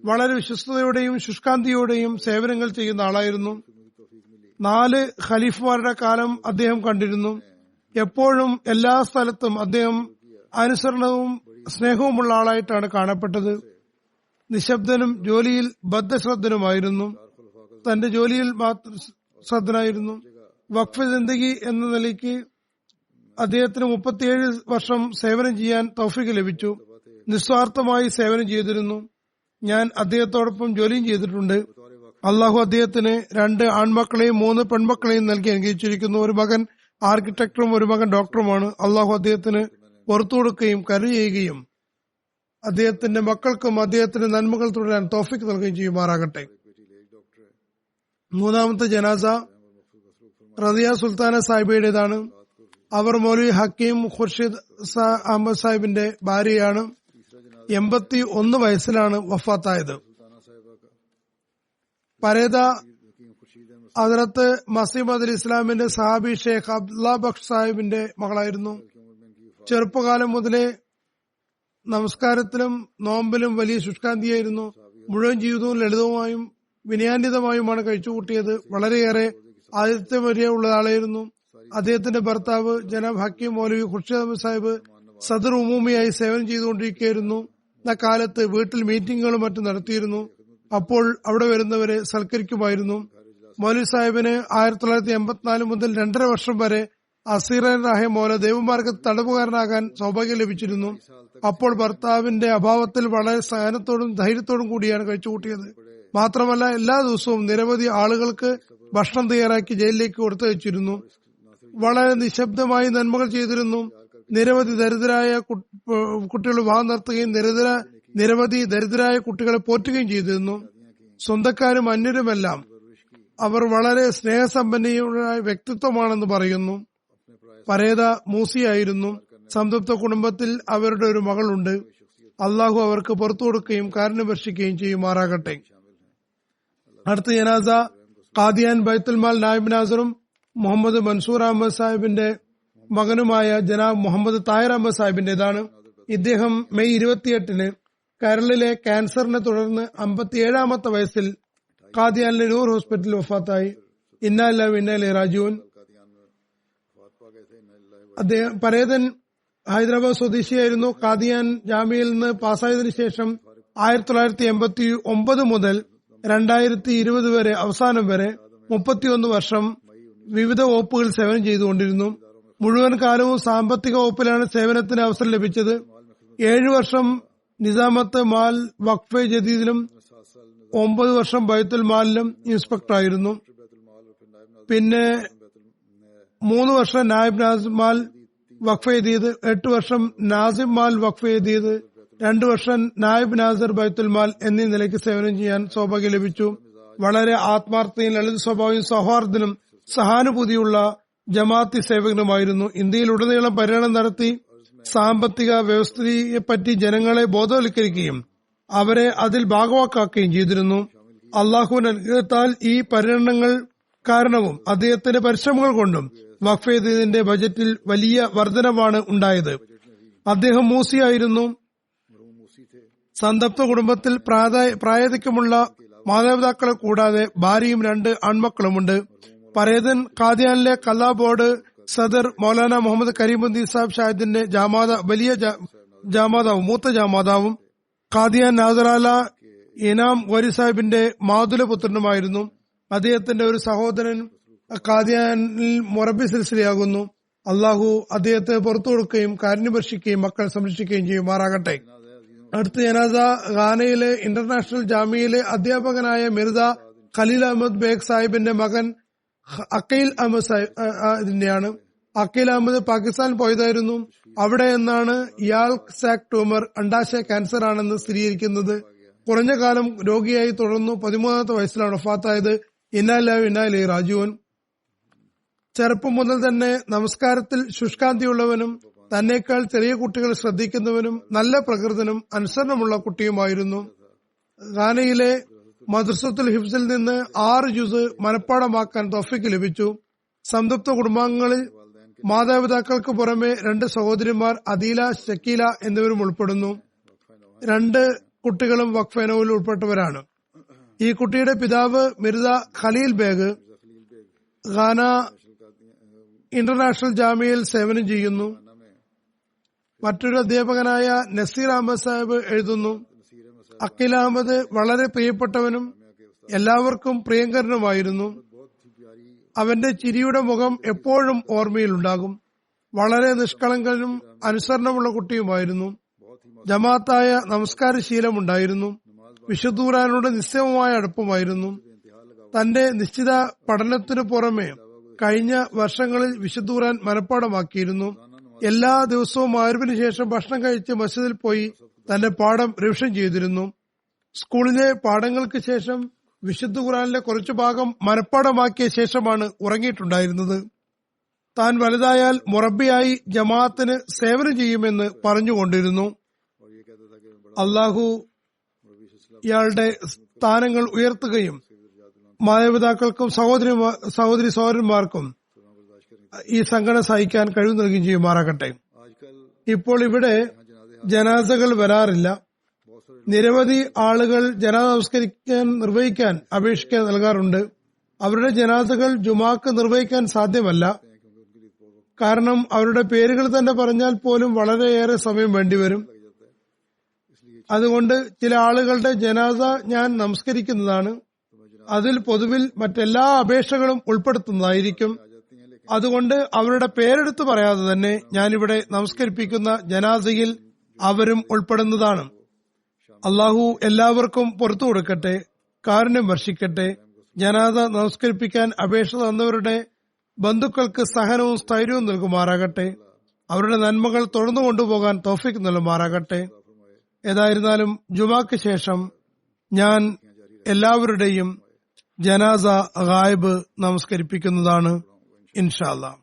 വളരെ വിശ്വസ്തയോടെയും ശുഷ്കാന്തിയോടെയും സേവനങ്ങൾ ചെയ്യുന്ന ആളായിരുന്നു. 4 ഖലീഫമാരുടെ കാലം അദ്ദേഹം കണ്ടിരുന്നു. എപ്പോഴും എല്ലാ സ്ഥലത്തും അദ്ദേഹം അനുസരണവും സ്നേഹവുമുള്ള ആളായിട്ടാണ് കാണപ്പെട്ടത്. നിശബ്ദനും ജോലിയിൽ ബദ്ധശ്രദ്ധനുമായിരുന്നു. തന്റെ ജോലിയിൽ ശ്രദ്ധനായിരുന്നു. വഖഫ് ജിന്ദഗി എന്ന നിലയ്ക്ക് അദ്ദേഹത്തിന് 37 വർഷം സേവനം ചെയ്യാൻ തൗഫീഖ് ലഭിച്ചു. നിസ്വാർത്ഥമായി സേവനം ചെയ്തിരുന്നു. ഞാൻ അദ്ദേഹത്തോടൊപ്പം ജോലിയും ചെയ്തിട്ടുണ്ട്. അള്ളാഹു അദ്ദേഹത്തിന് 2 ആൺമക്കളെയും 3 പെൺമക്കളെയും നൽകി അനുഗ്രഹിച്ചിരിക്കുന്നു. ഒരു മകൻ ആർക്കിടെക്ടറും ഒരു മകൻ ഡോക്ടറുമാണ്. അള്ളാഹു അദ്ദേഹത്തിന് പുറത്തു കൊടുക്കുകയും കരുണ ചെയ്യുകയും അദ്ദേഹത്തിന്റെ മക്കൾക്കും അദ്ദേഹത്തിന്റെ നന്മകൾ തുടരാൻ തൗഫീഖ് നൽകുകയും ചെയ്യുമാറാകട്ടെ. 3ാമത്തെ ജനാസ റദിയ സുൽത്താന സാഹിബയുടേതാണ്. അവർ മൗലവി ഹക്കീം ഖുർഷിദ് അഹമ്മദ് സാഹിബിന്റെ ഭാര്യയാണ്. 81 വയസ്സിലാണ് വഫാത്തായത്. പരേത ഹദ്റത്ത് മസീഹ് അലി ഇസ്ലാമിന്റെ സഹാബി ഷെയ്ഖ് അബ്ദുല്ല ബഖ് സാഹിബിന്റെ മകളായിരുന്നു. ചെറുപ്പകാലം മുതലേ നമസ്കാരത്തിലും നോമ്പിലും വലിയ ശുഷ്കാന്തിയായിരുന്നു. മുഴുവൻ ജീവിതവും ലളിതവുമായും വിനയാന്വിതമായുമാണ് കഴിച്ചുകൂട്ടിയത്. വളരെയേറെ ആതിഥ്യമര്യാദ ഉള്ള ആളായിരുന്നു. അദ്ദേഹത്തിന്റെ ഭർത്താവ് ജനാബ് ഹക്കീം മൗലവി ഖുർഷിദ് അഹമ്മദ് സാഹിബ് സദർ ഉമൂമിയായി സേവനം ചെയ്തുകൊണ്ടിരിക്കുകയായിരുന്നു. കാലത്ത് വീട്ടിൽ മീറ്റിംഗുകളും മറ്റും നടത്തിയിരുന്നു. അപ്പോൾ അവിടെ വരുന്നവരെ സൽക്കരിക്കുമായിരുന്നു. മൗലവി സാഹിബിന് 1984 മുതൽ 2.5 വർഷം വരെ അസീറൻ റാഹെ മൗല ദൈവമാർഗത്ത് തടവുകാരനാകാൻ സൗഭാഗ്യം ലഭിച്ചിരുന്നു. അപ്പോൾ ഭർത്താവിന്റെ അഭാവത്തിൽ വളരെ സഹനത്തോടും ധൈര്യത്തോടും കൂടിയാണ് കഴിച്ചുകൂട്ടിയത്. മാത്രമല്ല എല്ലാ ദിവസവും നിരവധി ആളുകൾക്ക് ഭക്ഷണം തയ്യാറാക്കി ജയിലിലേക്ക് കൊടുത്തയച്ചിരുന്നു. വളരെ നിശബ്ദമായി നന്മകൾ ചെയ്തിരുന്നു. നിരവധി ദരിദ്രരായ കുട്ടികൾ വിവാഹം നടത്തുകയും നിരവധി ദരിദ്രരായ കുട്ടികളെ പോറ്റുകയും ചെയ്തിരുന്നു. സ്വന്തക്കാരും അന്യരുമെല്ലാം അവർ വളരെ സ്നേഹസമ്പന്നമായ വ്യക്തിത്വമാണെന്ന് പറയുന്നു. പരേത മൂസിയായിരുന്നു. സംതൃപ്ത കുടുംബത്തിൽ അവരുടെ ഒരു മകളുണ്ട്. അള്ളാഹു അവർക്ക് പുറത്തു കൊടുക്കുകയും കാരുണ്യം വർഷിക്കുകയും ചെയ്യുമാറാകട്ടെ. അടുത്ത ജനാസ ഖാദിയാൻ ബൈത്തുൽമാൽ നായിബ് നാസറും മുഹമ്മദ് മൻസൂർ അഹമ്മദ് സാഹിബിന്റെ മകനുമായ ജനാബ് മുഹമ്മദ് താഹിർ അഹമ്മദ് സാഹിബിന്റേതാണ്. ഇദ്ദേഹം മെയ് 28 കരളിലെ ക്യാൻസറിനെ തുടർന്ന് 57ാമത്തെ വയസ്സിൽ ഖാദിയാനിലെ നൂർ ഹോസ്പിറ്റലിൽ വഫാത്തായി. ഇന്നലില്ലാഹി വ ഇന്നാ ഇലൈഹി റാജിഊൻ. അദ്ദേഹം പരേതൻ ഹൈദരാബാദ് സ്വദേശിയായിരുന്നു. ഖാദിയാൻ ജാമ്യയിൽ നിന്ന് പാസ്സായതിനു ശേഷം 1989 മുതൽ 2020 വരെ അവസാനം വരെ 31 വർഷം വിവിധ വകുപ്പുകളിൽ സേവനം ചെയ്തുകൊണ്ടിരുന്നു. മുഴുവൻ കാലവും സാമ്പത്തിക വകുപ്പിലാണ് സേവനത്തിന് അവസരം ലഭിച്ചത്. 7 വർഷം നിസാമത്ത് മാൽ വഖഫ് ജദീദിലും 9 വർഷം ബൈത്തുൽ മാലിലും ഇൻസ്പെക്ടറായിരുന്നു. പിന്നെ 3 വർഷം നായിബ് നാസിബ് മാൽ വഖഫ് ജദീദ്, 8 വർഷം നാസിബ് മാൽ വഖഫ് ജദീദ്, 2 വർഷം നായിബ് നാസർ ബൈത്തുൽ മാൽ എന്നീ നിലയ്ക്ക് സേവനം ചെയ്യാൻ സൗഭാഗ്യം ലഭിച്ചു. വളരെ ആത്മാർത്ഥതയും ലളിത സ്വഭാവവും സൗഹാർദ്ദനും സഹാനുഭൂതിയുള്ള ജമാഅത്തി സേവകനുമായിരുന്നു. ഇന്ത്യയിലുടനീളം പര്യടനം നടത്തി സാമ്പത്തിക വ്യവസ്ഥയെപ്പറ്റി ജനങ്ങളെ ബോധവൽക്കരിക്കുകയും അവരെ അതിൽ ഭാഗവാക്കാക്കുകയും ചെയ്തിരുന്നു. അള്ളാഹുവിന്റെ അനുഗ്രഹത്താൽ ഈ പര്യടനങ്ങൾ കാരണവും അദ്ദേഹത്തിന്റെ പരിശ്രമങ്ങൾ കൊണ്ടും വഖഫ് ചെയ്തതിന്റെ ബജറ്റിൽ വലിയ വർധനവാണ് ഉണ്ടായത്. അദ്ദേഹം മൂസിയായിരുന്നു. സന്തപ്ത കുടുംബത്തിൽ പ്രായാധിക്യമുള്ള മാതാപിതാക്കളെ കൂടാതെ ഭാര്യയും 2 ആൺമക്കളുമുണ്ട്. പരേതൻ ഖാദിയാനിലെ കല്ലാ ബോർഡ് സദർ മൗലാന മുഹമ്മദ് കരീമുദ്ദീൻ സാഹിബ് ഷാഹിദിന്റെ മൂത്ത ജാമാതാവും ഖാദിയാൻ നാദറാല ഇനാം ഗോരി സാഹിബിന്റെ മാതുല പുത്രനുമായിരുന്നു. അദ്ദേഹത്തിന്റെ ഒരു സഹോദരൻ ഖാദിയാനിൽ മൊറബി സിൽസിലയാകുന്നു. അള്ളാഹു അദ്ദേഹത്തെ പുറത്തു കൊടുക്കുകയും കാരുണ്യം വർഷിക്കുകയും മക്കളെ സംരക്ഷിക്കുകയും ചെയ്യുമാറാകട്ടെ. അടുത്ത ജനാസ ഖാനയിലെ ഇന്റർനാഷണൽ ജാമ്യയിലെ അധ്യാപകനായ മിർസ ഖലീൽ അഹമ്മദ് ബേഗ് സാഹിബിന്റെ മകൻ അക്കീൽ അഹമ്മദ് സാഹിബിന്റെയാണ്. അക്കീൽ അഹമ്മദ് പാകിസ്ഥാൻ പോയതായിരുന്നു. അവിടെ നിന്നാണ് ഇയാൾക്ക് സാക് ട്യൂമർ അണ്ടാശയ ക്യാൻസർ ആണെന്ന് സ്ഥിരീകരിക്കുന്നത്. കുറഞ്ഞ കാലം രോഗിയായി തുടർന്നു. 13ാമത്തെ വയസ്സിലാണ് വഫാത്തായത്. ഇന്നാലി റാജുവൻ. ചെറുപ്പം മുതൽ തന്നെ നമസ്കാരത്തിൽ ശുഷ്കാന്തിയുള്ളവനും തന്നേക്കാൾ ചെറിയ കുട്ടികൾ ശ്രദ്ധിക്കുന്നവനും നല്ല പ്രകൃതനും അനുസരണമുള്ള കുട്ടിയുമായിരുന്നു. ഖാനയിലെ മദ്രസത്തുൽ ഹിഫ്സിൽ നിന്ന് 6 ജുസ് മനഃപ്പാടമാക്കാൻ തൗഫീഖ് ലഭിച്ചു. സംതൃപ്ത കുടുംബാംഗങ്ങളിൽ മാതാപിതാക്കൾക്ക് പുറമെ 2 സഹോദരിമാർ അദീല, ഷക്കീല എന്നിവരും ഉൾപ്പെടുന്നു. 2 കുട്ടികളും വഖഫ് ഫനോയിൽ ഉൾപ്പെട്ടവരാണ്. ഈ കുട്ടിയുടെ പിതാവ് മിർസ ഖലീൽ ബേഗ് ഖാന ഇന്റർനാഷണൽ ജാമ്യയിൽ സേവനം ചെയ്യുന്നു. മറ്റൊരു അധ്യാപകനായ നസീർ അഹമ്മദ് സാഹിബ് എഴുതുന്നു, അഖിൽ അഹമ്മദ് വളരെ പ്രിയപ്പെട്ടവനും എല്ലാവർക്കും പ്രിയങ്കരനുമായിരുന്നു. അവന്റെ ചിരിയുടെ മുഖം എപ്പോഴും ഓർമ്മയിലുണ്ടാകും. വളരെ നിഷ്കളങ്കനും അനുസരണമുള്ള കുട്ടിയുമായിരുന്നു. ജമാഅത്തായ നമസ്കാര ശീലമുണ്ടായിരുന്നു. വിശുദ്ധ ഖുർആനോട് നിശ്ചയമായ അടുപ്പമായിരുന്നു. തന്റെ നിശ്ചിത പഠനത്തിനു പുറമെ കഴിഞ്ഞ വർഷങ്ങളിൽ വിശുദ്ധ ഖുർആൻ മനഃപ്പാടമാക്കിയിരുന്നു. എല്ലാ ദിവസവും മഗ്‌രിബിന് ശേഷം ഭക്ഷണം കഴിച്ച് മസ്ജിദിൽ പോയി തന്റെ പാഠം റിവിഷൻ ചെയ്തിരുന്നു. സ്കൂളിലെ പാഠങ്ങൾക്ക് ശേഷം വിശുദ്ധ ഖുർആനിലെ കുറച്ചു ഭാഗം മനഃപ്പാടമാക്കിയ ശേഷമാണ് ഉറങ്ങിയിട്ടുണ്ടായിരുന്നത്. താൻ വലുതായാൽ മുറബിയായി ജമാഅത്തിന് സേവനം ചെയ്യുമെന്ന് പറഞ്ഞുകൊണ്ടിരുന്നു. അള്ളാഹു ഇയാളുടെ സ്ഥാനങ്ങൾ ഉയർത്തുകയും മാതാപിതാക്കൾക്കും സഹോദരി സഹോദരന്മാർക്കും ഈ സംഘടന സഹിക്കാൻ കഴിവ് നൽകുകയും ചെയ്യുമാറാകട്ടെ. ഇപ്പോൾ ഇവിടെ ജനാസകൾ വരാറില്ല. നിരവധി ആളുകൾ ജനാസ നിർവഹിക്കാൻ അപേക്ഷിക്കാൻ നൽകാറുണ്ട്. അവരുടെ ജനാസകൾ ജുമാക്ക് നിർവഹിക്കാൻ സാധ്യമല്ല. കാരണം അവരുടെ പേരുകൾ തന്നെ പറഞ്ഞാൽ പോലും വളരെയേറെ സമയം വേണ്ടിവരും. അതുകൊണ്ട് ചില ആളുകളുടെ ജനാസ ഞാൻ നമസ്കരിക്കുന്നതാണ്. അതിൽ പൊതുവിൽ മറ്റെല്ലാ അപേക്ഷകളും ഉൾപ്പെടുത്തുന്നതായിരിക്കും. അതുകൊണ്ട് അവരുടെ പേരെടുത്ത് പറയാതെ തന്നെ ഞാനിവിടെ നമസ്കരിപ്പിക്കുന്ന ജനാസയിൽ അവരും ഉൾപ്പെടുന്നതാണ്. അള്ളാഹു എല്ലാവർക്കും പുറത്തു കൊടുക്കട്ടെ, കാരുണ്യം വർഷിക്കട്ടെ. ജനാസ നമസ്കരിപ്പിക്കാൻ അപേക്ഷ തന്നവരുടെ ബന്ധുക്കൾക്ക് സഹനവും സ്ഥൈര്യവും നൽകുമാറാകട്ടെ. അവരുടെ നന്മകൾ തുടർന്നു കൊണ്ടുപോകാൻ തൗഫീഖ് നൽകുമാറാകട്ടെ. ഏതായിരുന്നാലും ജുമാക്ക് ശേഷം ഞാൻ എല്ലാവരുടെയും ജനാസ ഗായിബ് നമസ്കരിപ്പിക്കുന്നതാണ് ഇൻഷാ അല്ലാഹ്.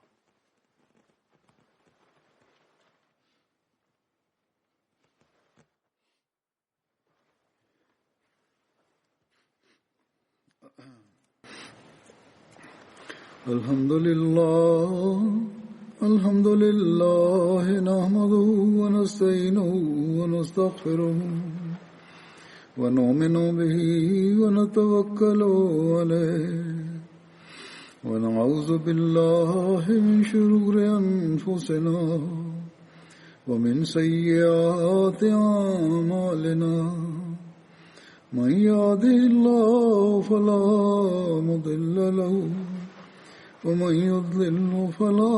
അൽഹംദുലില്ലാഹി നഹ്മദുഹു വനസ്തഈനുഹു വനസ്തഗ്ഫിറുഹു വനുഅ്മിനു ബിഹി വനതവക്കലു അലൈഹി വനഊദു ബില്ലാഹി മിൻ ശുറൂരി അൻഫുസിനാ വമിൻ സയ്യിആതി അഅ്മാലിനാ മൻ യഹ്ദിഹില്ലാഹു ഫലാ മുദില്ല ലഹു ومن يضلل فلا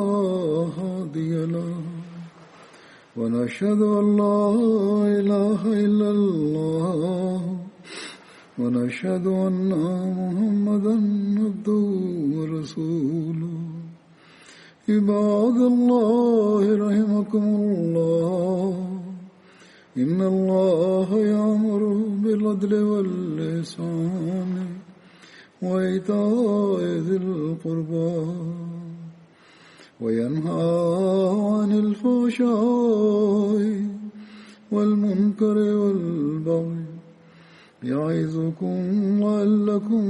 هادي له ونشهد أن لا إله إلا الله ونشهد أن محمدا عبده ورسوله عباد الله رحمكم الله إن الله يأمر بالعدل والإحسان وإيتاء ذي القربى وينهى عن الفحشاء والمنكر والبغي يعظكم لعلكم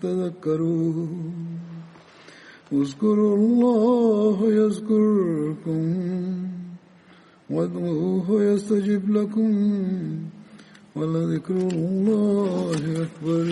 تذكرون اذكروا الله يذكركم وادعوه يستجب لكم ولذكر الله أكبر